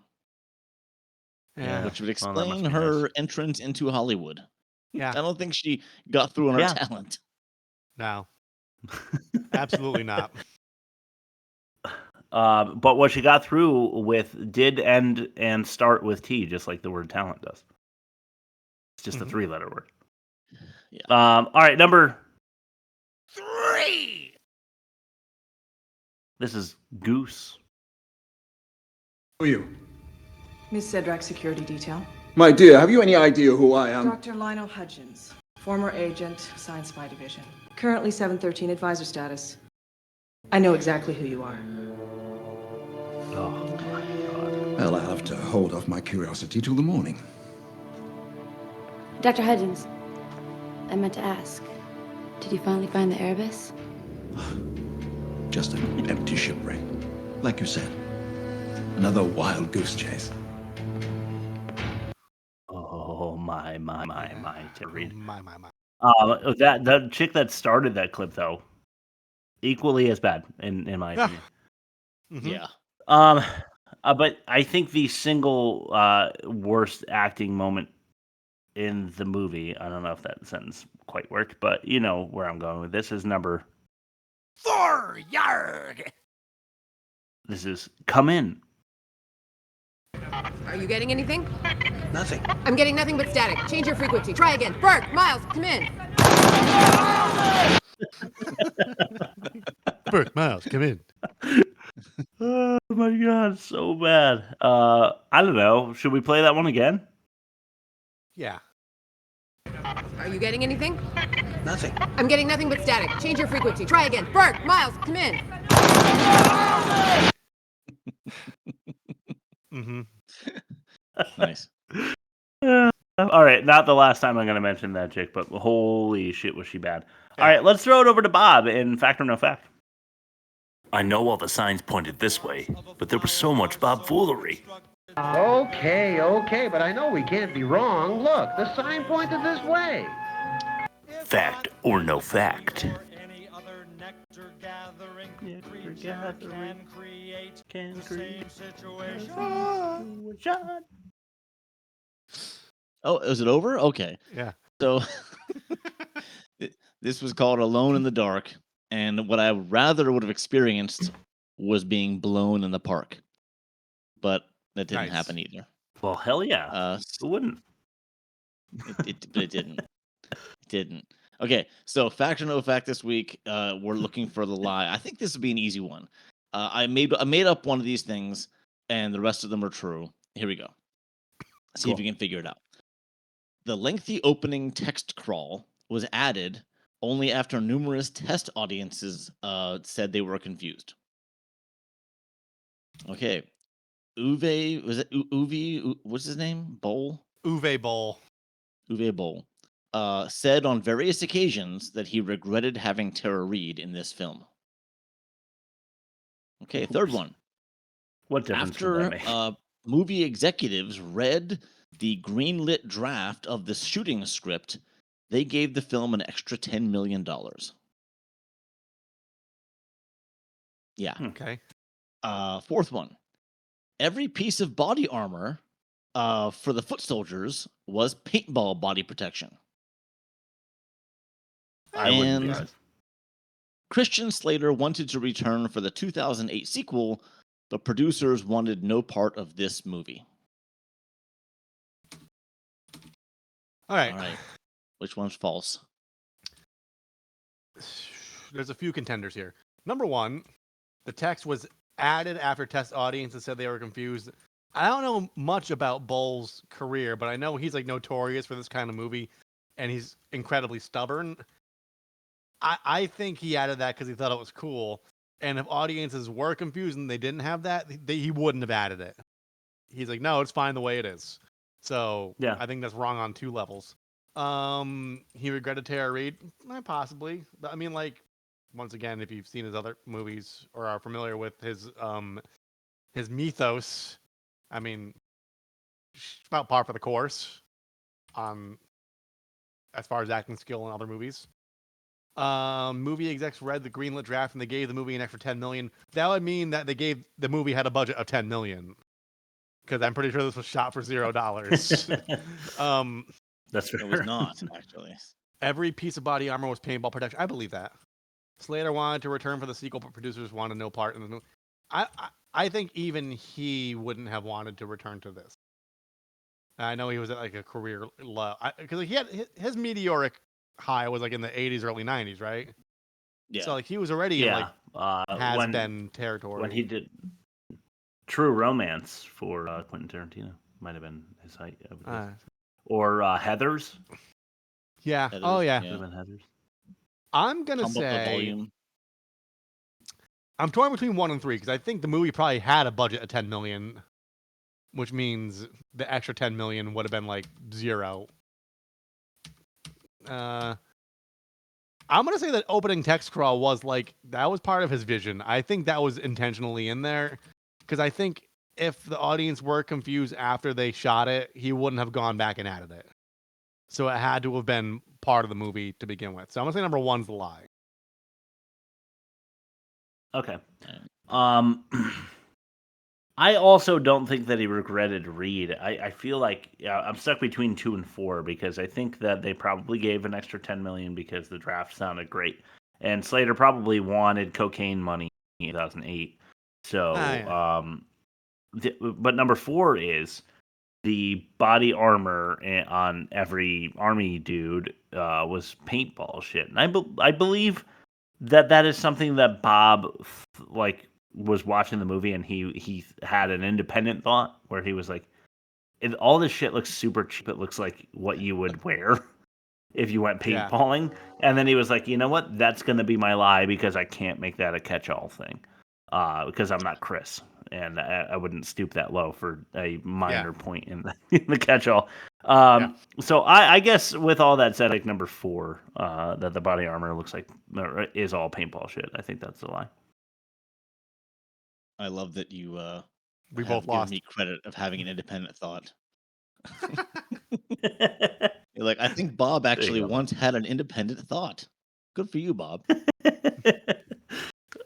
Yeah. Which would explain her entrance into Hollywood. Yeah. I don't think she got through on her talent. No. Absolutely not. But what she got through with did end and start with T, just like the word talent does. It's just a 3-letter word. Yeah. All right, number 3. This is Goose. Who are you? Miss Cedric, security detail. My dear, have you any idea who I am? Dr. Lionel Hudgens, former agent, Science Spy Division. Currently 713 advisor status. I know exactly who you are. Oh, my God. Well, I'll have to hold off my curiosity till the morning. Dr. Hudgens, I meant to ask, did you finally find the Anubis? Just an empty shipwreck. Like you said, another wild goose chase. Oh, my, to read. My. That chick that started that clip, though, equally as bad, in my opinion. Yeah. But I think the single worst acting moment in the movie, I don't know if that sentence quite worked, but you know where I'm going with this, is number 4. Yarg! This is Come In. Are you getting anything? Nothing. I'm getting nothing but static. Change your frequency. Try again. Bert, Miles, come in. Bert, Miles, come in. Oh my god, so bad. I don't know. Should we play that one again? Yeah. Are you getting anything? Nothing. I'm getting nothing but static. Change your frequency. Try again. Bert, Miles, come in. Mm-hmm. Nice. All right, not the last time I'm going to mention that chick, but holy shit, was she bad. All right, let's throw it over to Bob in Fact or No Fact. I know all the signs pointed this way, but there was so much Bob foolery. Okay, but I know we can't be wrong. Look, the sign pointed this way. Fact or no fact? Oh, is it over? Okay. Yeah. So this was called Alone in the Dark, and what I rather would have experienced was being blown in the park, but that didn't happen either. Well, hell yeah. Who wouldn't? But it didn't. It didn't. Okay, so fact or no fact this week, we're looking for the lie. I think this would be an easy one. I made up one of these things, and the rest of them are true. Here we go. See if you can figure it out. The lengthy opening text crawl was added only after numerous test audiences said they were confused. Okay. Uwe, was it Uwe? What's his name? Boll? Uwe Boll. Uwe Boll. Said on various occasions that he regretted having Tara Reid in this film. Okay, third one. What difference would that After make? movie executives read the greenlit draft of the shooting script, they gave the film an extra $10 million. Yeah. Okay. Fourth one. Every piece of body armor for the foot soldiers was paintball body protection. I wouldn't be And surprised. Christian Slater wanted to return for the 2008 sequel, but producers wanted no part of this movie. All right. All right. Which one's false? There's a few contenders here. Number one, the text was added after test audiences said they were confused. I don't know much about Boll's career, but I know he's like notorious for this kind of movie, and he's incredibly stubborn. I think he added that because he thought it was cool. And if audiences were confused and they didn't have that, he wouldn't have added it. He's like, no, it's fine the way it is. So yeah, I think that's wrong on two levels. He regretted Tara Reid, possibly. But I mean, like, once again, if you've seen his other movies or are familiar with his mythos, I mean, it's about par for the course. As far as acting skill in other movies. Movie execs read the greenlit draft and they gave the movie an extra $10 million. That would mean that they gave the movie had a budget of $10 million. Because I'm pretty sure this was shot for $0. That's fair. It was not, actually. Every piece of body armor was paintball protection. I believe that. Slater wanted to return for the sequel, but producers wanted no part in the movie. I think even he wouldn't have wanted to return to this. I know he was at like a career low. Because he had his meteoric high was like in the 80s, early 90s, right? Yeah. So like he was already in like has-been territory. When he did True Romance for Quentin Tarantino. Might have been his height. Or Heathers. Yeah. Heathers, Oh, yeah. Heathers. I'm going to Pump up the say... volume. I'm torn between 1 and 3 because I think the movie probably had a budget of $10 million, which means the extra $10 million would have been like 0. I'm going to say that opening text crawl was like, that was part of his vision. I think that was intentionally in there because I think if the audience were confused after they shot it, he wouldn't have gone back and added it. So it had to have been part of the movie to begin with. So I'm going to say number 1's the lie. Okay. I also don't think that he regretted Reid. I feel like I'm stuck between 2 and 4 because I think that they probably gave an extra $10 million because the draft sounded great, and Slater probably wanted cocaine money in 2008. So, but number 4 is the body armor on every army dude was paintball shit, and I believe that is something that Bob was watching the movie and he had an independent thought where he was like, all this shit looks super cheap. It looks like what you would wear if you went paintballing. And then he was like, you know what? That's going to be my lie because I can't make that a catch-all thing because I'm not Chris. And I wouldn't stoop that low for a minor point in the catch-all. So I guess with all that said, like number 4, that the body armor looks like is all paintball shit. I think that's the lie. I love that you we have both lost me credit of having an independent thought. You're like, I think Bob actually once had an independent thought. Good for you, Bob.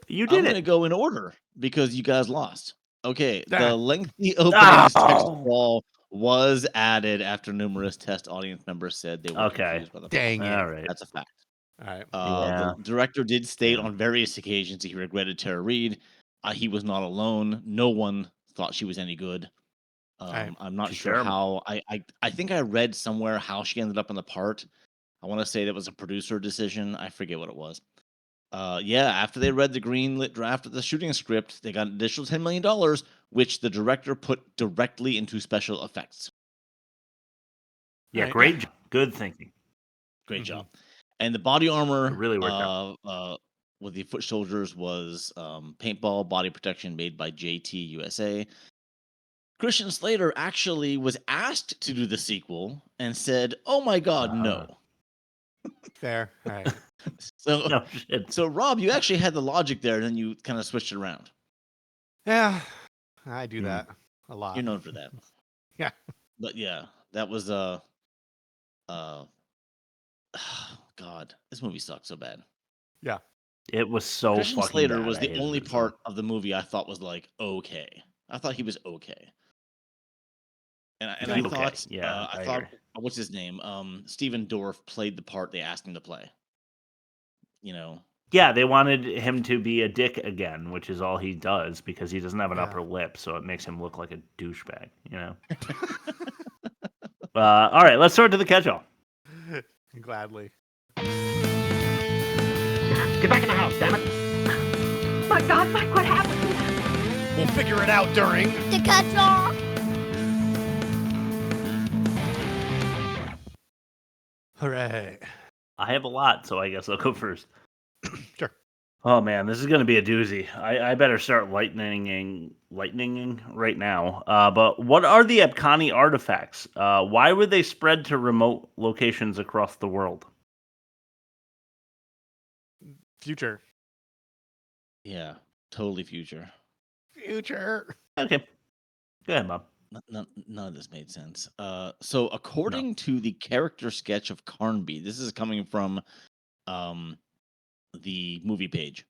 You did I'm going to go in order because you guys lost. Okay, the lengthy opening text crawl was added after numerous test audience members said they were confused by the Dang it. All right. That's a fact. All right. The director did state on various occasions he regretted Tara Reid. He was not alone. No one thought she was any good. I'm not sure how. I think I read somewhere how she ended up in the part. I want to say that was a producer decision. I forget what it was. After they read the greenlit draft of the shooting script, they got an additional $10 million, which the director put directly into special effects. Yeah, great job. Good thinking. Great job. And the body armor It really worked out. with the foot soldiers was paintball body protection made by JT USA. Christian Slater actually was asked to do the sequel and said, "Oh my God, no." Fair. All right. So Rob, you actually had the logic there, and then you kind of switched it around. Yeah, I do that a lot. You're known for that. Yeah. But yeah, that was God, this movie sucked so bad. Yeah. It was so Christian fucking Slater bad. was the only part of the movie I thought was like okay. I thought he was okay. And I thought, I thought, what's his name? Steven Dorff played the part they asked him to play. You know. Yeah, they wanted him to be a dick again, which is all he does because he doesn't have an upper lip, so it makes him look like a douchebag. You know. All right, let's start to the catch-all. Gladly. Get back in the house, damn it! My God, Mike, what happened? We'll figure it out during The catch-all. Hooray. I have a lot, so I guess I'll go first. Sure. Oh man, this is gonna be a doozy. I better start lightninging right now. But what are the Epcani artifacts? Why were they spread to remote locations across the world? Future. Yeah, totally future. Future. Okay. Go ahead, Bob. None of this made sense. So according to the character sketch of Carnby, this is coming from the movie page.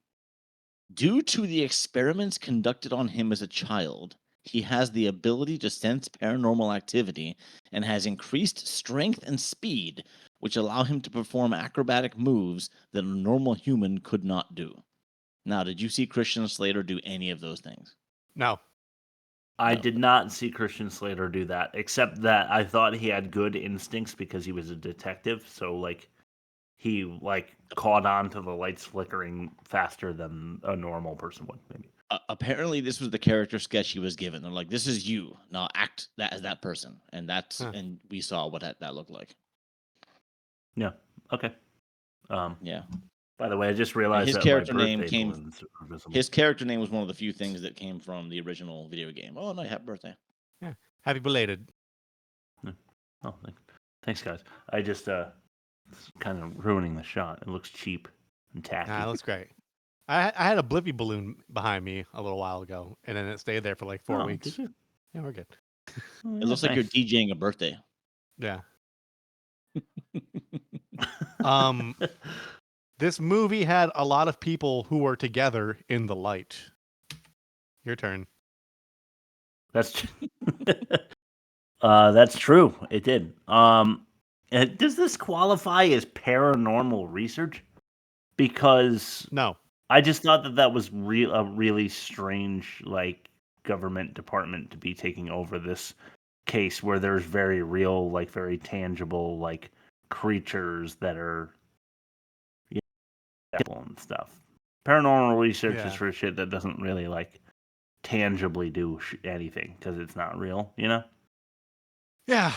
Due to the experiments conducted on him as a child, he has the ability to sense paranormal activity and has increased strength and speed, which allow him to perform acrobatic moves that a normal human could not do. Now, did you see Christian Slater do any of those things? No. I did not see Christian Slater do that, except that I thought he had good instincts because he was a detective. So, like, he caught on to the lights flickering faster than a normal person would. Maybe. Apparently, this was the character sketch he was given. They're like, "This is you. Now act that as that person," and and we saw what that looked like. Yeah. Okay. Yeah. By the way, I just realized his that character my name birthday came. balloons are visible. His character name was one of the few things that came from the original video game. Oh no! Happy birthday! Yeah. Happy belated. Oh, thanks, guys. I just it's kind of ruining the shot. It looks cheap and tacky. Nah, it looks great. I had a Blippi balloon behind me a little while ago, and then it stayed there for like 4 weeks. Did you? Yeah, we're good. It looks like you're DJing a birthday. Yeah. This movie had a lot of people who were together in the light. Your turn. That's that's true. It did. Does this qualify as paranormal research? Because no, I just thought that was a really strange like government department to be taking over this case where there's very real, like very tangible, like creatures that are and stuff. Paranormal research is for shit that doesn't really like tangibly do anything because it's not real, you know? Yeah,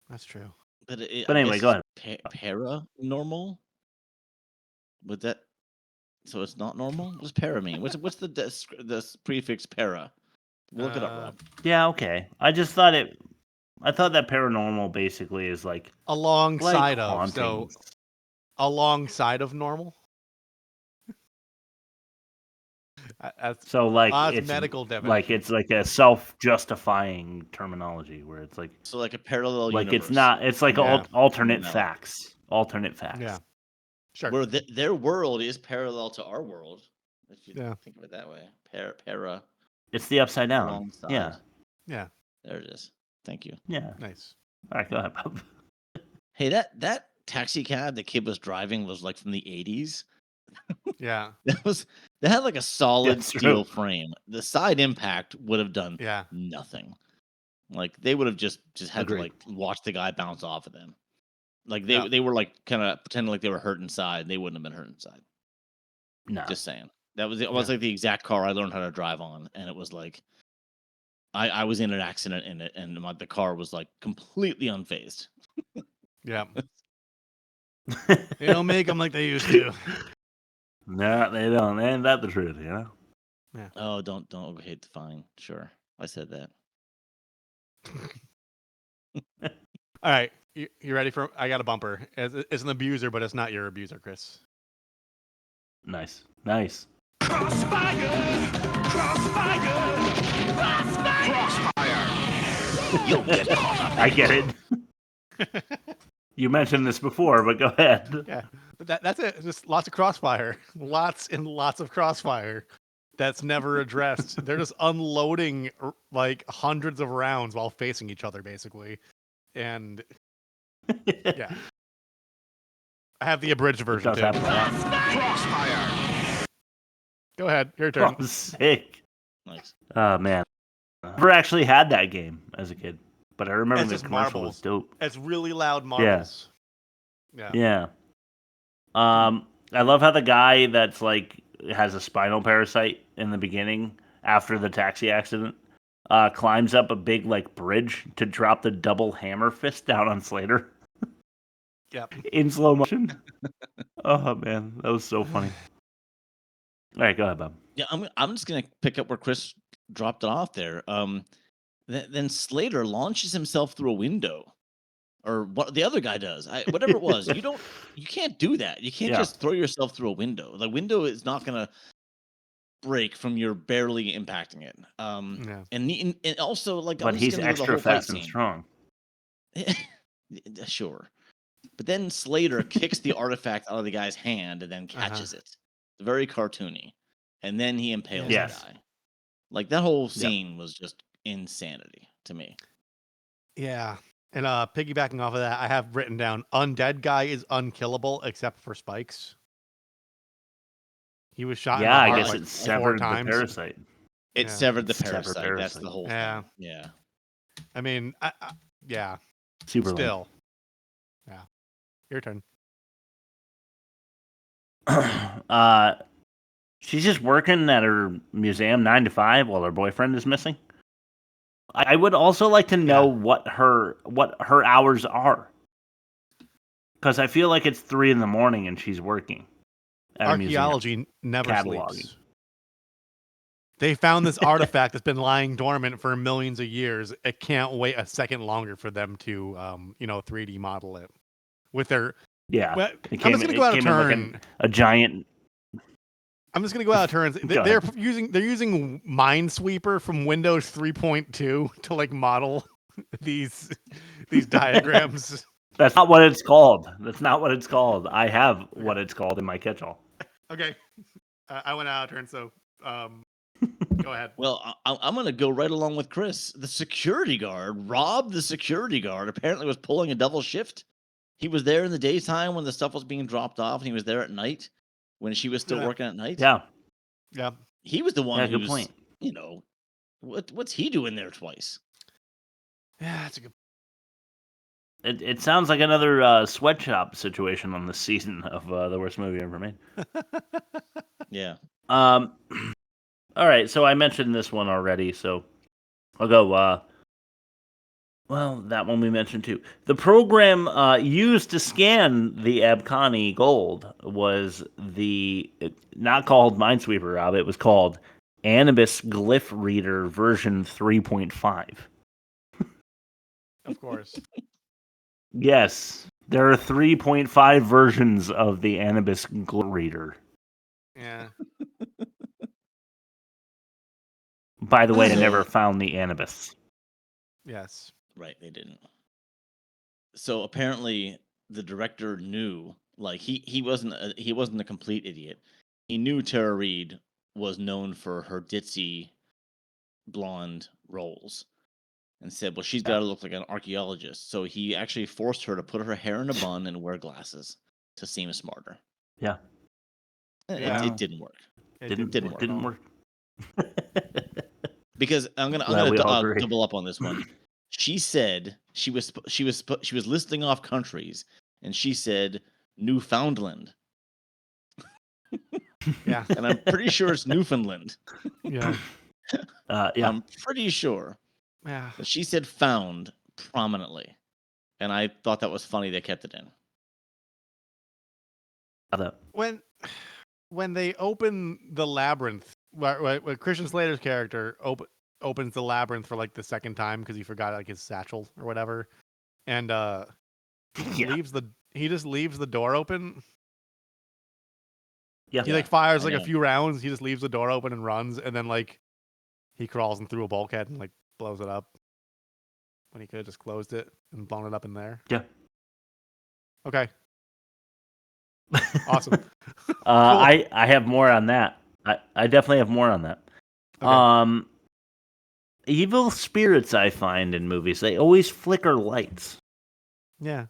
that's true. But anyway, go ahead. Paranormal? Would that? So it's not normal. What does para mean? What's the prefix para? Look it up, Rob. Yeah, okay. I thought that paranormal basically is like alongside like of, so alongside of normal. So like it's medical definition. like it's like a self-justifying terminology where it's like so like a parallel like universe. it's not it's like alternate facts. Yeah, sure. Where their world is parallel to our world. If you think of it that way, para. It's the upside down. Alongside. Yeah. There it is. Thank you. Yeah. Nice. All right, go ahead, Bob. Hey, that taxi cab the kid was driving was like from the 80s. Yeah. That had like a solid That's steel true. frame. The side impact would have done nothing. Like they would have just had to like watch the guy bounce off of them. Like they were like kind of pretending like they were hurt inside. They wouldn't have been hurt inside. No. Just saying. That was like the exact car I learned how to drive on, and it was like I was in an accident in it, and the car was like completely unfazed. Yeah. They don't make them like they used to. No, they don't. Ain't that the truth, you know? Yeah. Oh, don't overhate the fine. Sure, I said that. All right, you ready for? I got a bumper. It's an abuser, but it's not your abuser, Chris. Nice. Crossfire! You'll get caught up. I get it. You mentioned this before, but go ahead. Yeah, but that's it. Just lots of crossfire, lots and lots of crossfire. That's never addressed. They're just unloading like hundreds of rounds while facing each other, basically. And yeah, I have the abridged version too. Crossfire. Go ahead, your turn. Oh, sick. Nice. Oh man, I never actually had that game as a kid, but I remember It's the just commercial marbles. was dope. It's really loud marbles. Yeah. I love how the guy that's like has a spinal parasite in the beginning after the taxi accident climbs up a big like bridge to drop the double hammer fist down on Slater. Yep. In slow motion. Oh man, that was so funny. All right, go ahead, Bob. Yeah, I'm just gonna pick up where Chris dropped it off there. Then Slater launches himself through a window, or what the other guy does. Whatever it was, you can't do that. You can't just throw yourself through a window. The window is not gonna break from your barely impacting it. And also like, but he's extra fast and strong. Sure. But then Slater kicks the artifact out of the guy's hand and then catches it. It's very cartoony. And then he impales the guy. Like that whole scene was just insanity to me. Yeah. And piggybacking off of that, I have written down undead guy is unkillable except for spikes. He was shot in the heart I guess like it severed the times. parasite. It severed the parasite. That's the whole thing. Yeah. I mean, yeah. Super still. Yeah. Your turn. She's just working at her museum 9 to 5 while her boyfriend is missing. I would also like to know what her hours are, because I feel like it's 3 a.m. and she's working. At Archaeology never cataloging. sleeps. They found this artifact that's been lying dormant for millions of years. It can't wait a second longer for them to 3D model it with their Well, I'm just gonna go out of turn. Like a giant. I'm just gonna go out of turn. They're using Minesweeper from Windows 3.2 to like model these diagrams. That's not what it's called. I have what it's called in my catch-all. Okay, I went out of turn. So Go ahead. Well, I'm going to go right along with Chris. The security guard, Rob, the security guard, apparently was pulling a double shift. He was there in the daytime when the stuff was being dropped off, and he was there at night when she was still working at night. Yeah. Yeah. He was the one Yeah, who's, good point. you know, what's he doing there twice? Yeah, that's a good. It sounds like another sweatshop situation on this season of the worst movie ever made. Yeah. All right, so I mentioned this one already, so I'll go. Well, that one we mentioned too. The program used to scan the Abkhani gold was not called Minesweeper, Rob. It was called Anubis Glyph Reader version 3.5. Of course. Yes, there are 3.5 versions of the Anubis Glyph Reader. Yeah. By the way, I never found the Anubis. Yes. Right, they didn't. So apparently the director knew, like he wasn't a complete idiot. He knew Tara Reid was known for her ditzy blonde roles and said, well, she's got to look like an archaeologist. So he actually forced her to put her hair in a bun and wear glasses to seem smarter. Yeah. It didn't work. It Didn't work. Because I'm gonna double up on this one. She said she was listing off countries, and she said Newfoundland. Yeah, and I'm pretty sure it's Newfoundland. Yeah. Yeah. I'm pretty sure. Yeah. But she said found prominently, and I thought that was funny. They kept it in. When they open the labyrinth, when Christian Slater's character opens the labyrinth for like the second time because he forgot like his satchel or whatever, and he just leaves the door open. Yeah, he like fires like a few rounds. He just leaves the door open and runs, and then like he crawls in through a bulkhead and like blows it up when he could have just closed it and blown it up in there. Yeah. Okay. Awesome. Cool. I have more on that. I definitely have more on that. Okay. Evil spirits I find in movies, they always flicker lights. Yeah.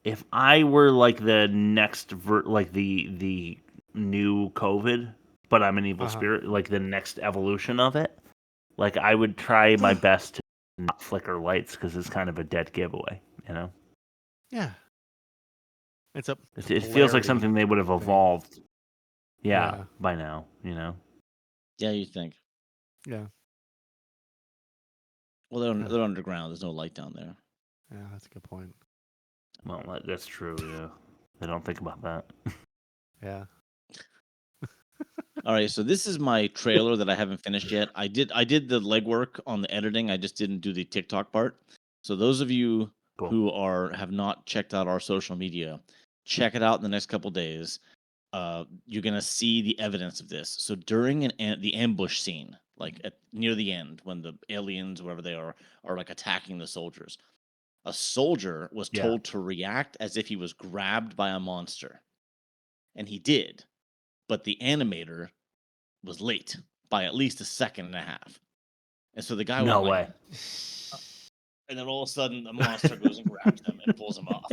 If I were like the next like the new COVID, but I'm an evil spirit, like the next evolution of it, like I would try my best to not flicker lights because it's kind of a dead giveaway, you know? Yeah. It feels like something they would have evolved. Yeah, by now, you know. Yeah, you think. Yeah. Well, they're underground. There's no light down there. Yeah, that's a good point. Well, that's true. Yeah, they don't think about that. Yeah. All right, so this is my trailer that I haven't finished yet. I did the legwork on the editing. I just didn't do the TikTok part. So those of you who have not checked out our social media, check it out in the next couple days. You're gonna see the evidence of this. So during the ambush scene, like near the end, when the aliens, whatever they are like attacking the soldiers, a soldier was told to react as if he was grabbed by a monster, and he did, but the animator was late by at least a second and a half, and so the guy no went way. And then all of a sudden, the monster goes and grabs him and pulls him off.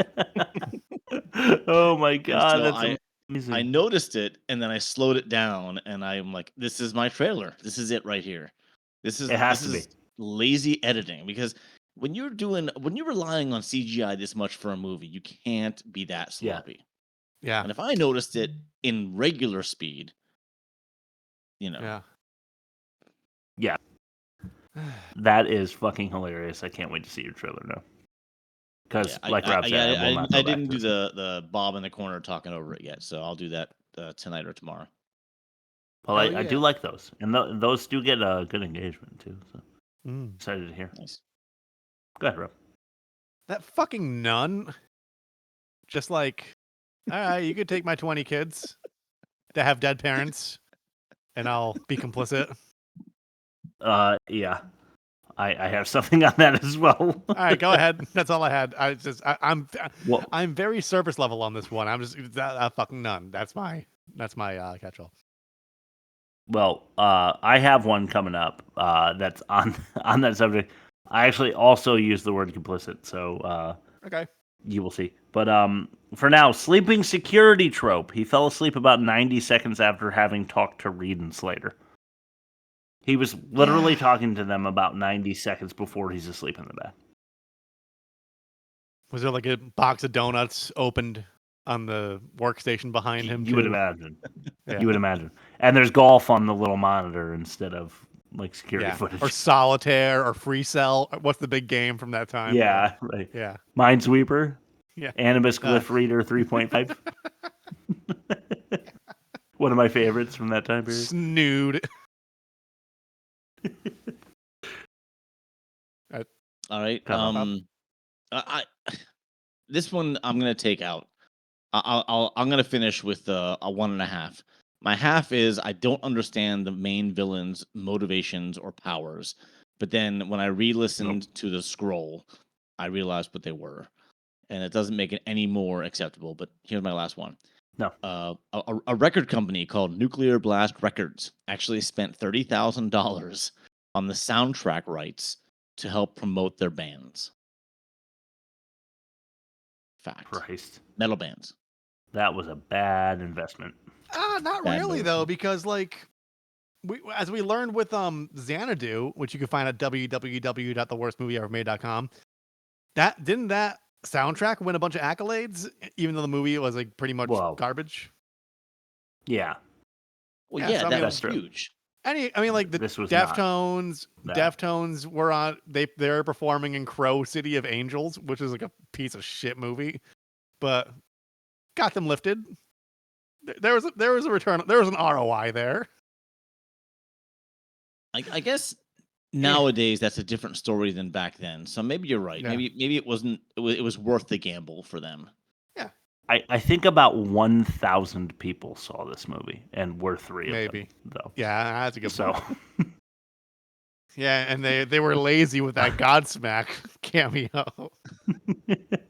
Oh my god, So that's amazing. I noticed it, and then I slowed it down, and I'm like, "This is my trailer. This is it right here. This is lazy editing." Because when you're relying on CGI this much for a movie, you can't be that sloppy. Yeah. And if I noticed it in regular speed, you know. Yeah. Yeah. That is fucking hilarious. I can't wait to see your trailer now. Because, like Rob said, I didn't do the Bob in the corner talking over it yet, so I'll do that tonight or tomorrow. Well, I do like those, and those do get good engagement too. So excited to hear. Nice. Go ahead, Rob. That fucking nun, just like, all right, you could take my 20 kids that have dead parents, and I'll be complicit. Yeah. I have something on that as well. All right, go ahead. That's all I had. I'm very surface level on this one. I'm just a fucking nun. That's my catch-all. Well, I have one coming up that's on that subject. I actually also use the word complicit, so Okay. you will see. But for now, sleeping security trope. He fell asleep about 90 seconds after having talked to Reid and Slater. He was literally talking to them about 90 seconds before he's asleep in the bed. Was there like a box of donuts opened on the workstation behind him? You would imagine. Yeah. You would imagine. And there's golf on the little monitor instead of like security footage. Or solitaire or free cell. What's the big game from that time? Yeah, right. Yeah. Minesweeper. Yeah. Anubis Glyph Reader 3.5. One of my favorites from that time period. Snood. All right. This one I'm gonna take out. I'm gonna finish with a 1.5. My half is I don't understand the main villain's motivations or powers, but then when I re-listened to the scroll, I realized what they were, and it doesn't make it any more acceptable. But here's my last one. No. A record company called Nuclear Blast Records actually spent $30,000 on the soundtrack rights to help promote their bands. Fact. Christ. Metal bands. That was a bad investment. Not Bad really move. though, because like as we learned with Xanadu, which you can find at www.theworstmovieevermade.com, that soundtrack win a bunch of accolades, even though the movie was like pretty much garbage. Yeah. Well, yeah, so, that was huge. Like the This was Deftones. not that. Deftones were on. They're performing in Crow City of Angels, which is like a piece of shit movie, but got them lifted. There was a return. There was an ROI there. I guess nowadays that's a different story than back then. So maybe you're right. Yeah. Maybe it wasn't. It was worth the gamble for them. I think about 1,000 people saw this movie, and we're 3 of them, though. Yeah, that's a good So, point. Yeah, and they were lazy with that Godsmack cameo,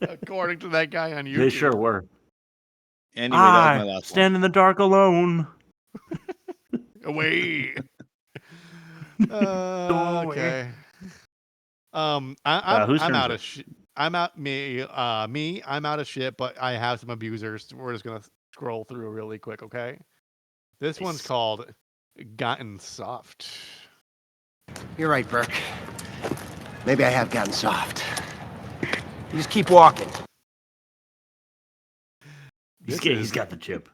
according to that guy on YouTube. they sure were. Anyway, that was my last stand in the dark alone. Away. Okay. I'm out of shit. I'm out of shit, but I have some abusers. We're just gonna scroll through really quick, okay? This one's called Gotten Soft. You're right, Burke. Maybe I have gotten soft. You just keep walking. He's got the chip.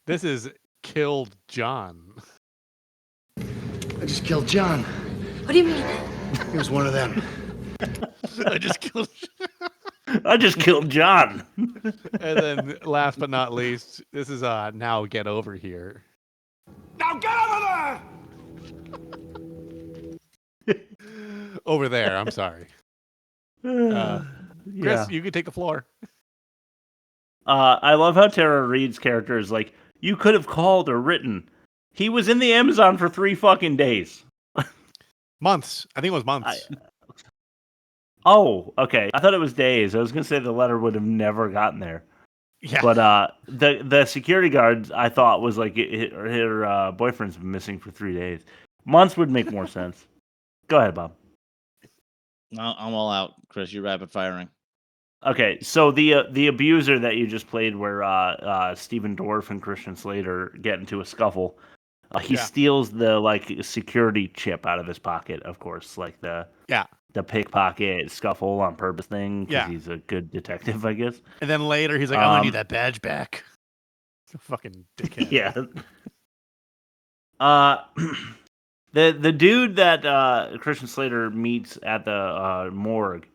This is Killed John. I just killed John. What do you mean? He was one of them. I just killed John. And then last but not least, this is Now Get Over Here. Now get over there! Over there, I'm sorry. Chris, you can take the floor. I love how Tara Reid's character is like, you could have called or written. He was in the Amazon for 3 fucking days. Months. I think it was months. Oh, okay. I thought it was days. I was going to say the letter would have never gotten there. Yeah. But the security guard, I thought, was like her boyfriend's been missing for 3 days. Months would make more sense. Go ahead, Bob. I'm all out, Chris. You're rapid firing. Okay, so the abuser that you just played, where Stephen Dorff and Christian Slater get into a scuffle, he steals the security chip out of his pocket, of course, like the pickpocket scuffle on purpose thing, because he's a good detective, I guess. And then later he's like, I'm gonna need that badge back. Fucking dickhead. Yeah. The dude that Christian Slater meets at the morgue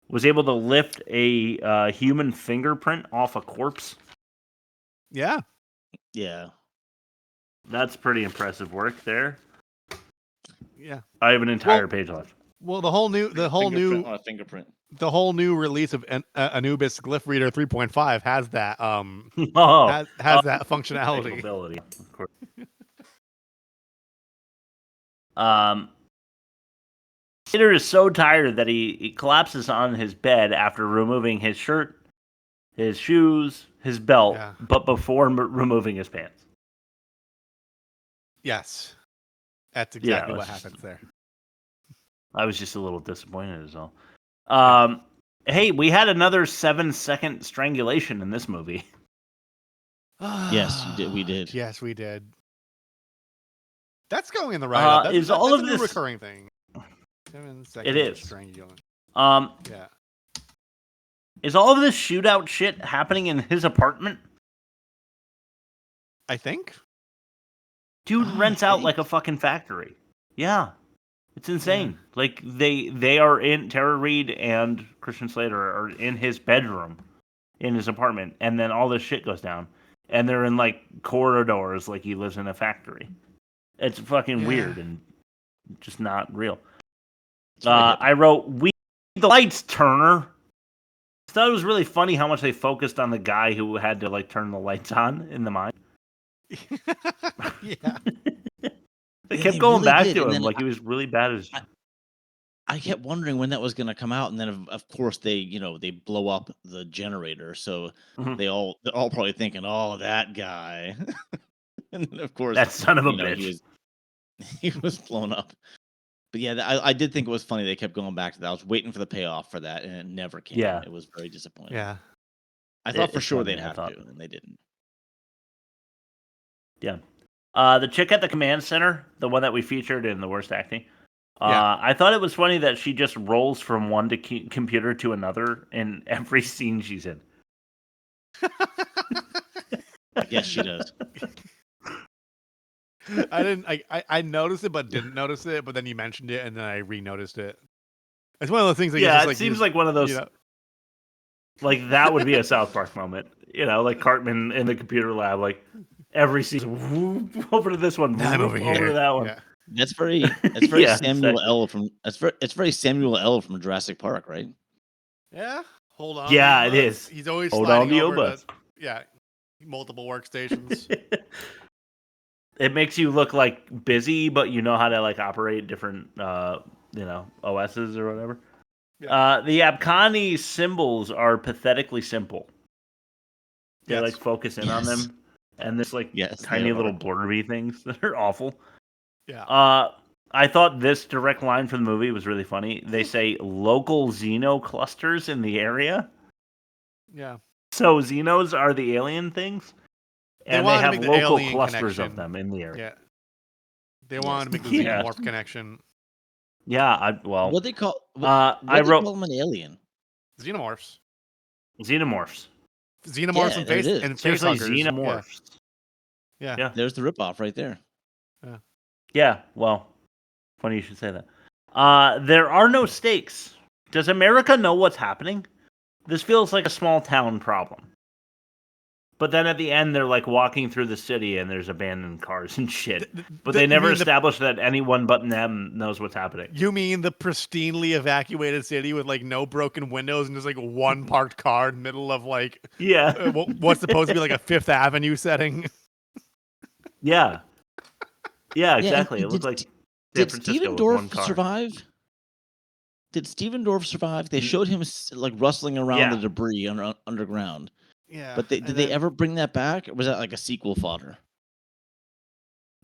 was able to lift a human fingerprint off a corpse. Yeah. Yeah. That's pretty impressive work there. Yeah. I have an entire page left. Well, the whole new fingerprint. The whole new release of Anubis Glyph Reader 3.5 has that has that functionality. Capability, of course. Slater is so tired that he collapses on his bed after removing his shirt, his shoes, his belt, but before removing his pants. Yes. That's exactly Yeah, what happens there. I was just a little disappointed as well. Hey, we had another 7-second strangulation in this movie. Yes, we did. Yes, we did. That's going in the right. That's, Is all that's of a new this recurring thing? 7 seconds It of is. strangulation. Yeah. Is all of this shootout shit happening in his apartment? I think. Dude rents out like a fucking factory. Yeah. It's insane. Like they are in Tara Reid and Christian Slater are in his bedroom in his apartment, and then all this shit goes down. And they're in like corridors like he lives in a factory. It's fucking weird and just not real. I wrote, "We need the lights, Turner." I thought it was really funny how much they focused on the guy who had to like turn the lights on in the mine. Yeah. They kept going back to him like he was really bad at his job. I kept wondering when that was going to come out, and then of course they blow up the generator, so they're all probably thinking, "Oh, that guy," and then of course that son of a bitch. He was blown up. But yeah, I did think it was funny they kept going back to that. I was waiting for the payoff for that, and it never came. Yeah, it was very disappointing. Yeah, I thought for sure they'd have to, and they didn't. Yeah, the chick at the command center, the one that we featured in the worst acting. I thought it was funny that she just rolls from one computer to another in every scene she's in. Yes, she does. I noticed it, but didn't notice it. But then you mentioned it, and then I re-noticed it. It's one of those things. That Yeah, it seems like one of those. Like that would be a South Park moment, like Cartman in the computer lab, like every season, whoop, over to this one, I'm over to that one. Yeah. That's very Samuel L. from it's very Samuel L. from Jurassic Park, right? Yeah. Hold on. Yeah, it is. He's always Hold sliding on to over your bus. multiple workstations. It makes you look like busy, but you know how to like operate different, OSs or whatever. Yeah. The Abkhani symbols are pathetically simple. They like focus in on them, and there's like tiny little blurby things that are awful. Yeah. I thought this direct line from the movie was really funny. They say local Xeno clusters in the area. Yeah. So Xenos are the alien things, and they have the local alien clusters connection. of them in the area. Yeah. They wanted to make the Xenomorph connection. Yeah, what they call I wrote call them an alien. Xenomorphs. Xenomorphs and face and facehuggers. Xenomorphs. Yeah. There's the ripoff right there. Yeah. Well, funny you should say that. There are no stakes. Does America know what's happening? This feels like a small town problem. But then at the end, they're like walking through the city and there's abandoned cars and shit. But they never establish that anyone but them knows what's happening. You mean the pristinely evacuated city with like no broken windows and just like one parked car in the middle of like what's supposed to be like a Fifth Avenue setting? Yeah. Yeah, exactly. It looked like Did Steven Dorff survive? Did Steven Dorff survive? They showed him like rustling around the debris underground. Yeah. But did they ever bring that back? Or was that like a sequel fodder?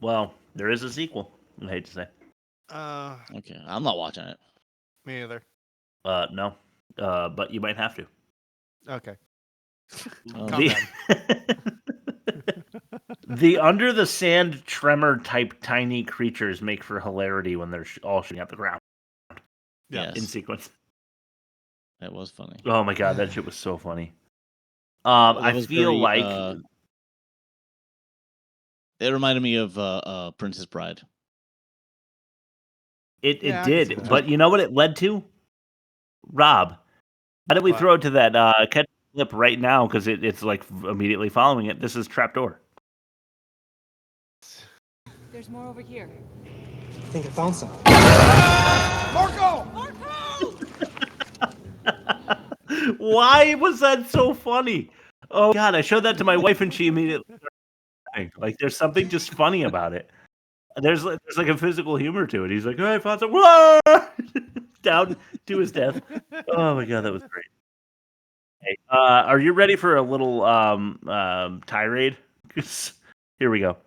Well, there is a sequel. I hate to say. Okay, I'm not watching it. Me either. No. But you might have to. Okay. The under the sand tremor type tiny creatures make for hilarity when they're all shooting at the ground. Yes. In sequence. That was funny. Oh my god, that shit was so funny. I feel like it reminded me of Princess Bride. It did, but you know what it led to? Rob, why don't we throw it to that catch clip right now? Because it's like immediately following it. This is Trapdoor. There's more over here. I think I found something. Marco! Why was that so funny? Oh god, I showed that to my wife and she immediately started like there's something just funny about it. There's like a physical humor to it. He's like, oh, I found something. Whoa! Down to his death. Oh my god, that was great. Hey, are you ready for a little tirade? Here we go.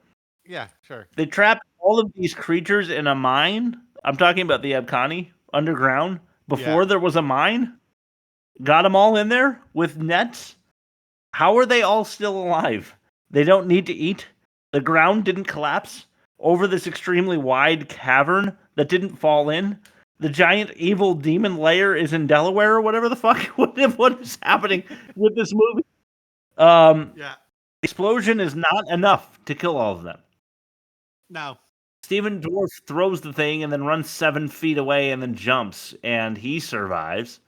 Yeah, sure. They trapped all of these creatures in a mine. I'm talking about the Abkhani underground before there was a mine. Got them all in there with nets. How are they all still alive? They don't need to eat. The ground didn't collapse over this extremely wide cavern that didn't fall in. The giant evil demon lair is in Delaware or whatever the fuck. What is happening with this movie? Explosion is not enough to kill all of them. No. Steven Dwarf throws the thing and then runs 7 feet away and then jumps, and he survives.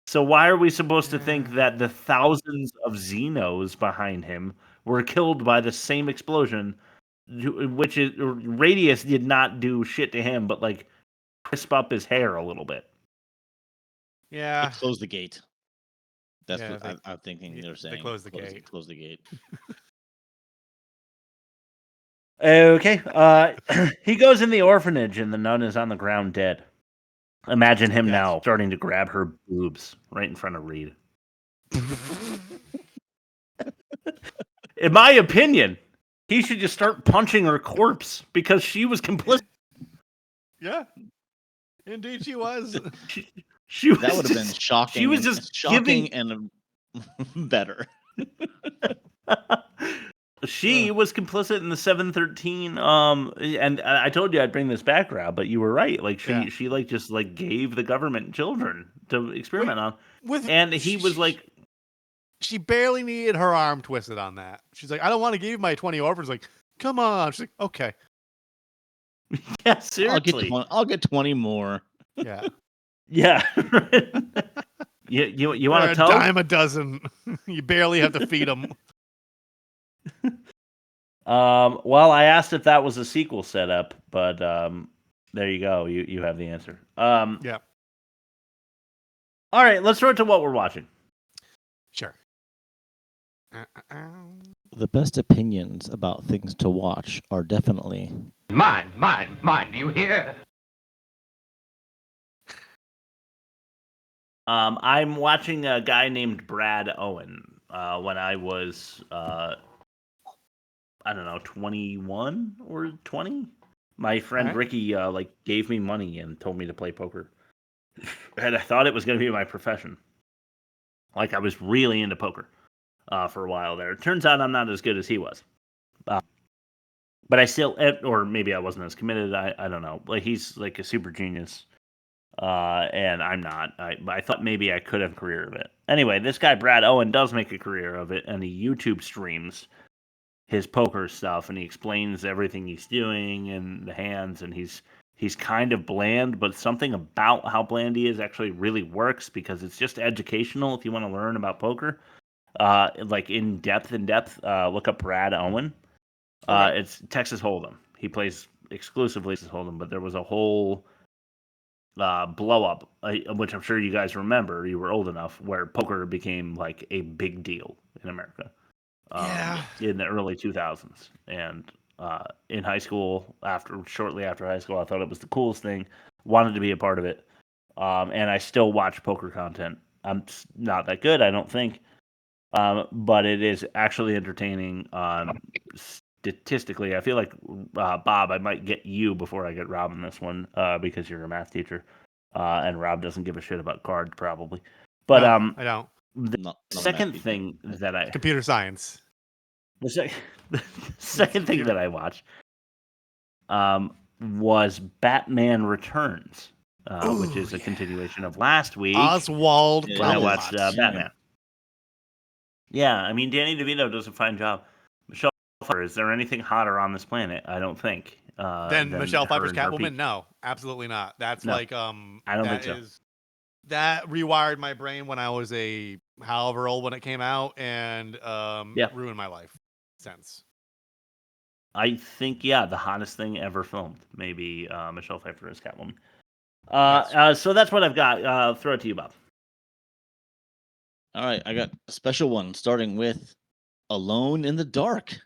So why are we supposed to think that the thousands of Xenos behind him were killed by the same explosion, which is Radius did not do shit to him, but like crisp up his hair a little bit. Yeah. Close the gate. That's Yeah, what I'm thinking they're saying. They close the gate. Close the gate. Okay. He goes in the orphanage and the nun is on the ground dead. Imagine him now starting to grab her boobs right in front of Reid. In my opinion, he should just start punching her corpse because she was complicit. Yeah. Indeed, she was. She was that would have been shocking. She was just shocking and better. She was complicit in the 713. And I told you I'd bring this back, Rob, but you were right. Like she like just like gave the government children to experiment on. And he was like, she barely needed her arm twisted on that. She's like, I don't want to give you my 20 orphans. Like, come on. She's like, okay. Yeah, seriously. I'll get 20 more. Yeah. Yeah. you want to tell? Dime a dozen. You barely have to feed them. Well, I asked if that was a sequel setup, but there you go. You have the answer. Yeah. All right, let's throw it to what we're watching. Sure. The best opinions about things to watch are definitely Mine, do you hear? I'm watching a guy named Brad Owen. When I was, I don't know, 21 or 20. My friend Ricky gave me money and told me to play poker, and I thought it was going to be my profession. Like I was really into poker for a while there. It turns out I'm not as good as he was, but I still, or maybe I wasn't as committed. I don't know. Like he's like a super genius. And I'm not. I thought maybe I could have a career of it. Anyway, this guy Brad Owen does make a career of it, and he YouTube streams his poker stuff, and he explains everything he's doing and the hands, and he's kind of bland, but something about how bland he is actually really works because it's just educational if you want to learn about poker. Like in depth, look up Brad Owen. It's Texas Hold'em. He plays exclusively Texas Hold'em, but there was a whole blow up, which I'm sure you guys remember. You were old enough where poker became like a big deal in America. In the early 2000s, and in high school, shortly after high school, I thought it was the coolest thing. Wanted to be a part of it, and I still watch poker content. I'm not that good, I don't think, but it is actually entertaining. Statistically, I feel like Bob, I might get you before I get Rob in this one because you're a math teacher, and Rob doesn't give a shit about cards probably. But no, I don't. The second thing that I computer science. The second thing that I watched was Batman Returns, which is a continuation of last week. Oswald. I watched Batman. Yeah, I mean Danny DeVito does a fine job. Michelle Pfeiffer, is there anything hotter on this planet? I don't think. Than Michelle Pfeiffer's Catwoman? No, absolutely not. That's I don't think so. That rewired my brain when I was however old when it came out, and ruined my life since. I think the hottest thing ever filmed, maybe Michelle Pfeiffer as Catwoman. So that's what I've got. Throw it to you, Bob. All right, I got a special one starting with Alone in the Dark,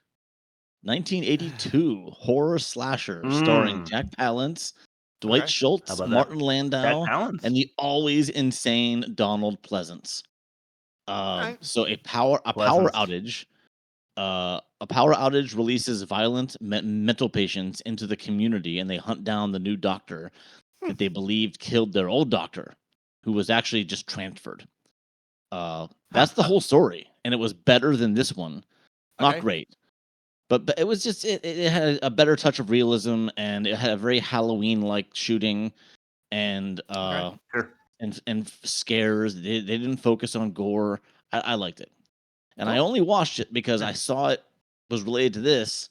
1982 horror slasher starring Jack Palance, Dwight Schultz, Martin Landau, and the always insane Donald Pleasance. So a power outage A power outage releases violent mental patients into the community, and they hunt down the new doctor that they believed killed their old doctor, who was actually just transferred. That's the whole story, and it was better than this one. Not Okay. great, but it was just it had a better touch of realism, and it had a very Halloween-like shooting, and and scares. They didn't focus on gore. I liked it, and I only watched it because I saw it was related to this.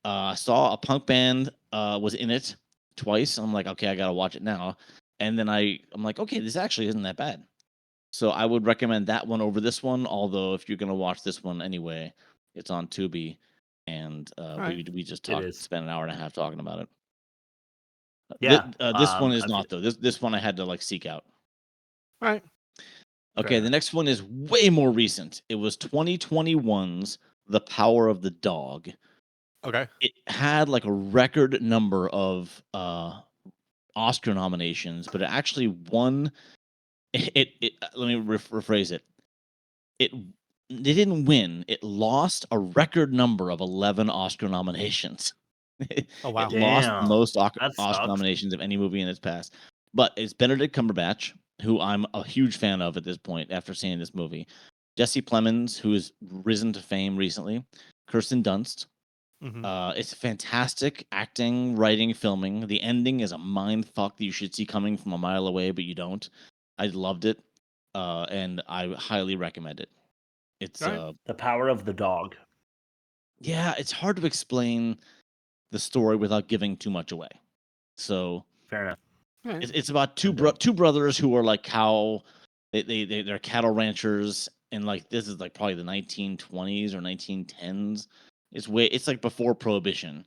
I saw a punk band was in it twice. I'm like, okay, I gotta watch it now. And then I'm like, okay, this actually isn't that bad. So I would recommend that one over this one. Although if you're gonna watch this one anyway, it's on Tubi, and right. we just It is. spent an hour and a half talking about it. Yeah, This one is not though. This one I had to like seek out. All right. Okay, the next one is way more recent. It was 2021's The Power of the Dog. Okay. It had like a record number of Oscar nominations, but it actually won. Let me rephrase it. It didn't win. It lost a record number of 11 Oscar nominations. Oh wow. It lost the most That Oscar sucks. nominations of any movie in its past. But it's Benedict Cumberbatch, who I'm a huge fan of at this point after seeing this movie. Jesse Plemons, who has risen to fame recently. Kirsten Dunst. It's fantastic acting, writing, filming. The ending is a mind fuck that you should see coming from a mile away, but you don't. I loved it, and I highly recommend it. It's The Power of the Dog. yeah, it's hard to explain the story without giving too much away. So Fair enough. it's about two brothers who are like they're cattle ranchers, and like this is like probably the 1920s or 1910s. It's like before Prohibition.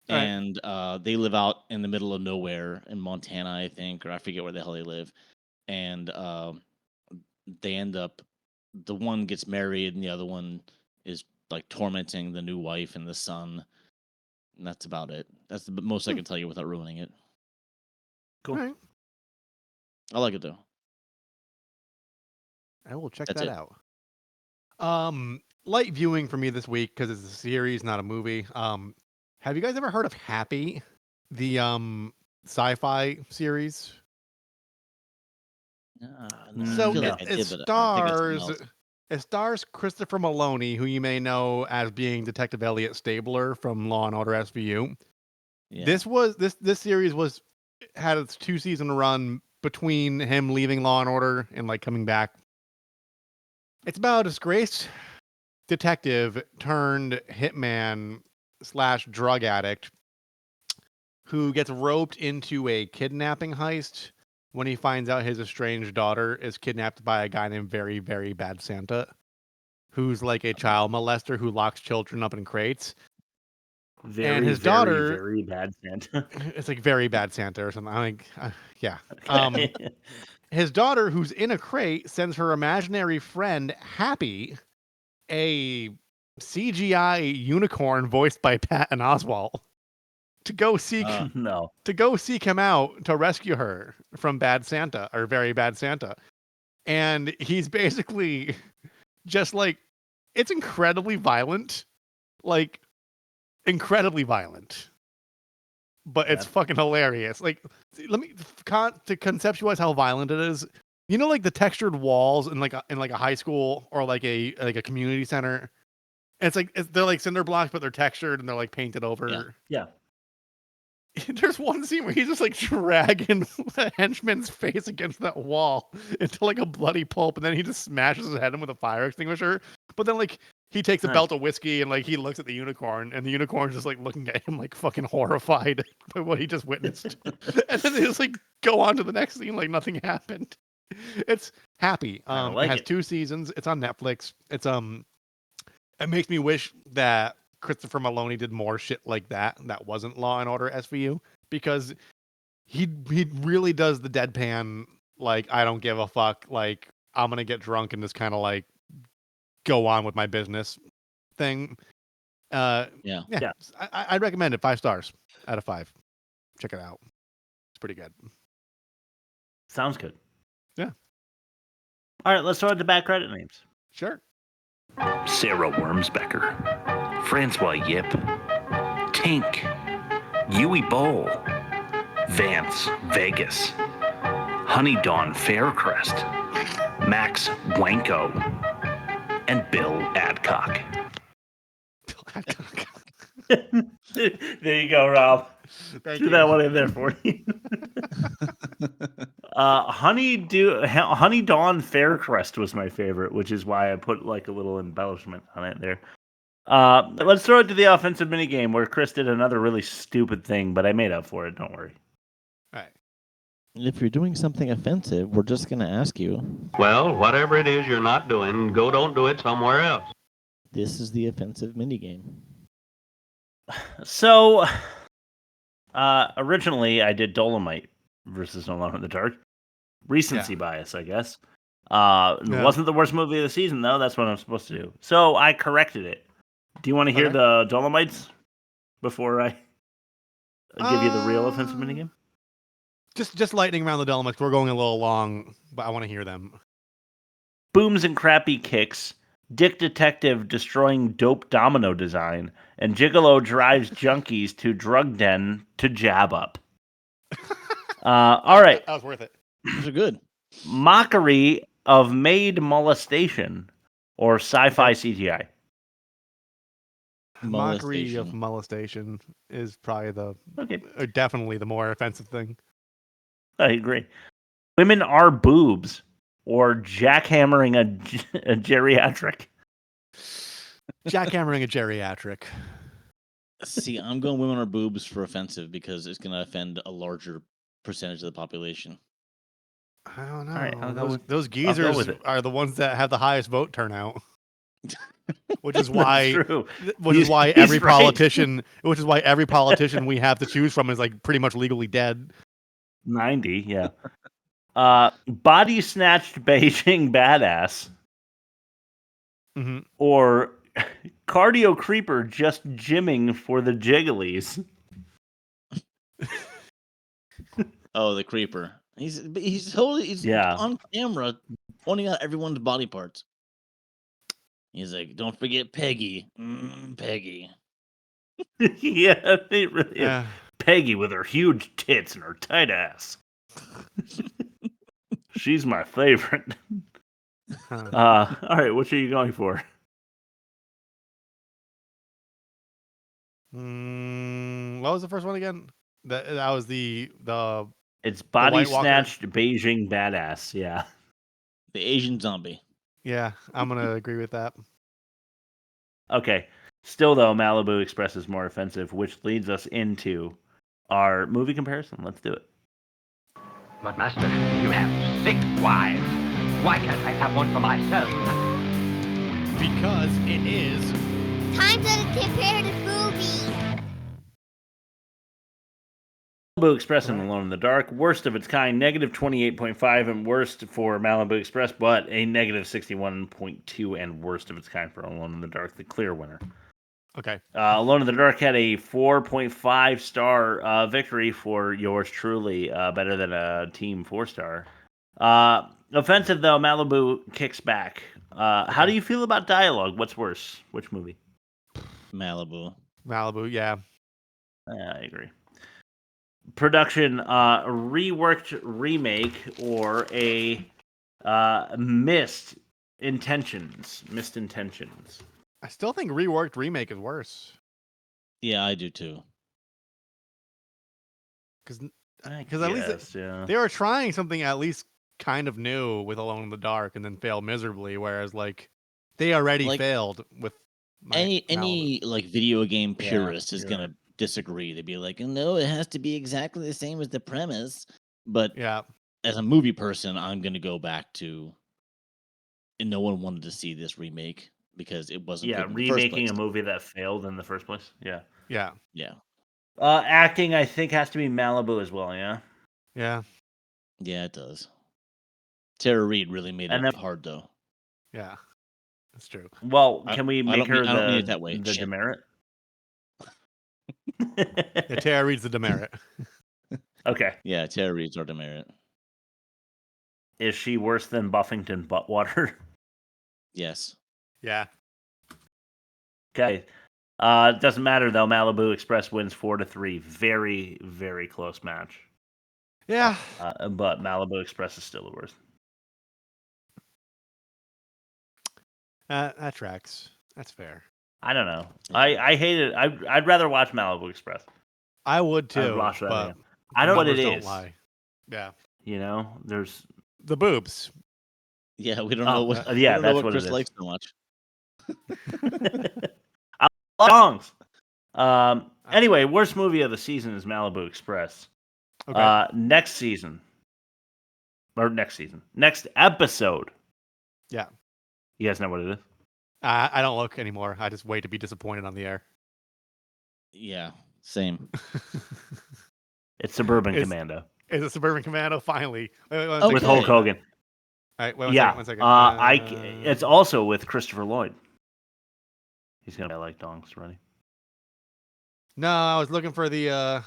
Right. And they live out in the middle of nowhere in Montana, I think, or I forget where the hell they live. And they end up, the one gets married, and the other one is like tormenting the new wife and the son. And that's about it. That's the most I can tell you without ruining it. Cool. Right. I like it though. I will check That's that it. out. Light viewing for me this week because it's a series, not a movie. Have you guys ever heard of Happy, the sci-fi series? So it stars Christopher Maloney, who you may know as being Detective Elliot Stabler from Law and Order SVU. Yeah. This series had its 2-season run between him leaving Law and Order and like coming back. It's about a disgraced detective turned hitman / drug addict who gets roped into a kidnapping heist when he finds out his estranged daughter is kidnapped by a guy named Very, Very Bad Santa, who's like a child molester who locks children up in crates. Very, and his very, daughter, very bad Santa. It's like Very Bad Santa or something. I think, yeah. His daughter, who's in a crate, sends her imaginary friend Happy, a CGI unicorn voiced by Patton Oswalt, to go seek him out to rescue her from Bad Santa or Very Bad Santa. And he's basically just like, it's incredibly violent, like incredibly violent, but it's fucking hilarious. Like, let me to conceptualize how violent it is. You know, like the textured walls in like a high school or like a community center. And they're like cinder blocks, but they're textured and they're like painted over. Yeah. There's one scene where he's just like dragging the henchman's face against that wall into like a bloody pulp, and then he just smashes his head in with a fire extinguisher. But then like he takes a belt of whiskey and like he looks at the unicorn, and the unicorn's just like looking at him like fucking horrified by what he just witnessed. And then they just like go on to the next scene like nothing happened. It's Happy. It has 2 seasons. It's on Netflix. It's it makes me wish that Christopher Maloney did more shit like that wasn't Law and Order SVU, because he really does the deadpan, like, I don't give a fuck, like, I'm gonna get drunk and just kind of like go on with my business thing. Yeah. I'd recommend it. 5 stars out of 5. Check it out. It's pretty good. Sounds good. Yeah. All right, let's throw out the back credit names. Sure. Sarah Wormsbecker, Francois Yip, Tink, Yui Boll, Vance Vegas, Honey Dawn Faircrest, Max Wanko, and Bill Adcock. There you go, Rob. Thank Threw you. that one in there for you. Honey Dawn Faircrest was my favorite, which is why I put like a little embellishment on it there. Let's throw it to the offensive minigame where Chris did another really stupid thing, but I made up for it. Don't worry. All right. If you're doing something offensive, we're just going to ask you. Well, whatever it is you're not doing, don't do it somewhere else. This is the offensive minigame. So, originally I did Dolomite versus Alone in the Dark. Recency bias, I guess. It wasn't the worst movie of the season, though. That's what I'm supposed to do. So I corrected it. Do you want to hear the Dolomites before I give you the real offensive minigame? Just lightning around the Dolomites. We're going a little long, but I want to hear them. Booms and crappy kicks. Dick Detective destroying dope domino design. And Gigolo drives junkies to drug den to jab up. All right. That was worth it. Those are good. Mockery of maid molestation or SyFy CGI. Mockery of molestation is probably definitely the more offensive thing. I agree. Women are boobs or jackhammering a geriatric. Jackhammering a geriatric. See, I'm going women are boobs for offensive because it's going to offend a larger percentage of the population. I don't know. All right, those geezers are the ones that have the highest vote turnout. Which is why every politician we have to choose from is like pretty much legally dead. 90, yeah. Body snatched Beijing badass. Mm-hmm. Or cardio creeper just gymming for the jigglies. Oh, the creeper. He's on camera pointing out everyone's body parts. He's like, don't forget Peggy. Peggy. Yeah, it really is. Peggy with her huge tits and her tight ass. She's my favorite. All right, what are you going for? What was the first one again? That was the It's body snatched Beijing badass. Yeah, the Asian zombie. Yeah, I'm gonna agree with that. Okay. Still though, Malibu Express is more offensive, which leads us into our movie comparison. Let's do it. But master, you have 6 wives. Why can't I have one for myself? Because it is time to compare the movie. Malibu Express and Alone in the Dark, worst of its kind, negative 28.5 and worst for Malibu Express, but a negative 61.2 and worst of its kind for Alone in the Dark, the clear winner. Okay. Alone in the Dark had a 4.5 star victory for yours truly, better than a team 4-star. Offensive though, Malibu kicks back. How do you feel about dialogue? What's worse? Which movie? Malibu, yeah. I agree. Production, reworked remake or a missed intentions. I still think reworked remake is worse. Yeah, I do too. Because at least they were trying something at least kind of new with Alone in the Dark and then failed miserably, whereas like they already failed with any like video game purist is gonna disagree. They'd be like, no, it has to be exactly the same as the premise. But as a movie person, I'm gonna go back to, and no one wanted to see this remake because it wasn't good in the first remaking place. a movie that failed in the first place. Yeah. Acting, I think, has to be Malibu as well. Yeah, it does. Tara Reid really made it hard though. Yeah, that's true. Well, can we make her I don't mean it that way. the demerit? Yeah, Tara Reid's the demerit. Okay. Yeah, Tara Reid's our demerit. Is she worse than Buffington Buttwater? Yes. Yeah. Okay. It doesn't matter though. Malibu Express wins 4-3. Very, very close match. Yeah. But Malibu Express is still the worst. That tracks. That's fair. I don't know. I hate it. I'd rather watch Malibu Express. I would too. I'd watch that but again. I don't know what it numbers is. Don't lie. Yeah. You know, there's the boobs. Yeah, we don't know what. Yeah, we don't that's know what what Chris it is. likes so much. I love songs. Anyway, worst movie of the season is Malibu Express. Okay. Next episode. Yeah. You guys know what it is? I don't look anymore. I just wait to be disappointed on the air. Yeah, same. It's Suburban Commando. Is it Suburban Commando? Finally. With Hulk Hogan. All right, wait one second. It's also with Christopher Lloyd. He's gonna be like dongs running. No, I was looking for the. There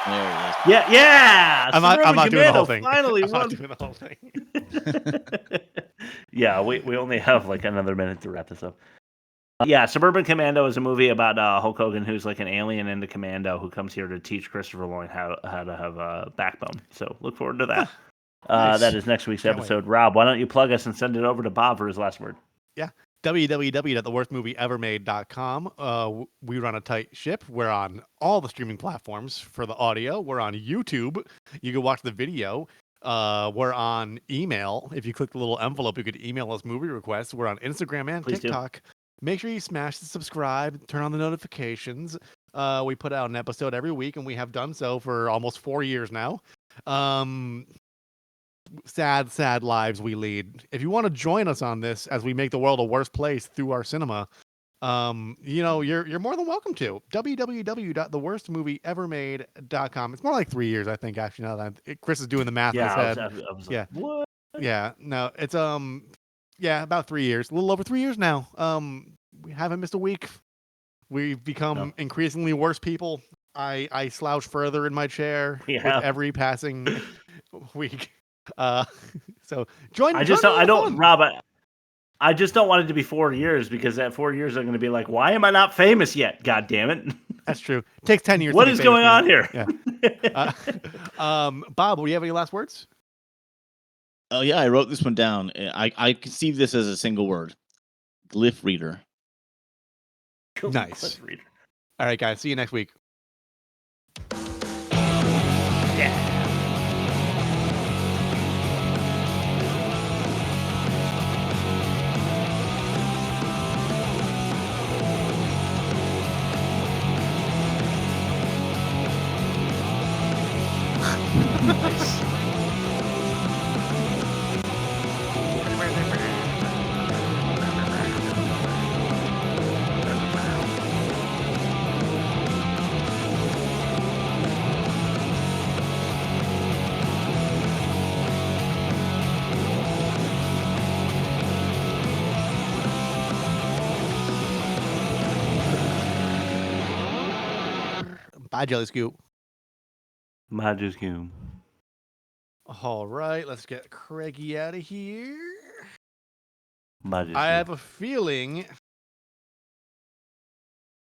it is. Yeah. I'm not doing the whole thing. Finally I'm won. not doing the whole thing. Yeah, we only have like another minute to wrap this up. Yeah, Suburban Commando is a movie about Hulk Hogan, who's like an alien in the commando who comes here to teach Christopher Lloyd how to have a backbone. So look forward to that. Nice. That is next week's Can't episode. Rob, why don't you plug us and send it over to Bob for his last word? Yeah. www.theworstmovieevermade.com. We run a tight ship. We're on all the streaming platforms for the audio. We're on YouTube. You can watch the video. We're on email. If you click the little envelope, you could email us movie requests. We're on Instagram and Please TikTok. Make sure you smash the subscribe, turn on the notifications. We put out an episode every week, and we have done so for almost 4 years now. Sad lives we lead. If you want to join us on this as we make the world a worse place through our cinema, you're more than welcome to. www.theworstmovieevermade.com. It's more like 3 years, I think. Actually, now that Chris is doing the math in his head. I was like, what? Yeah, no, it's about 3 years, a little over 3 years now. We haven't missed a week. We've become increasingly worse people. I slouch further in my chair with every passing week. So join. I just don't want it to be 4 years, because at 4 years I'm going to be like, why am I not famous yet? God damn it! That's true. It takes 10 years. What is going on here? Yeah. Bob, will you have any last words? Oh yeah, I wrote this one down. I conceive this as a single word: Glyph Reader. Nice. Glyph Reader. All right, guys. See you next week. Yeah. Bye, Jelly Scoop. My just came. All right, let's get Craigie out of here. My just I came. have a feeling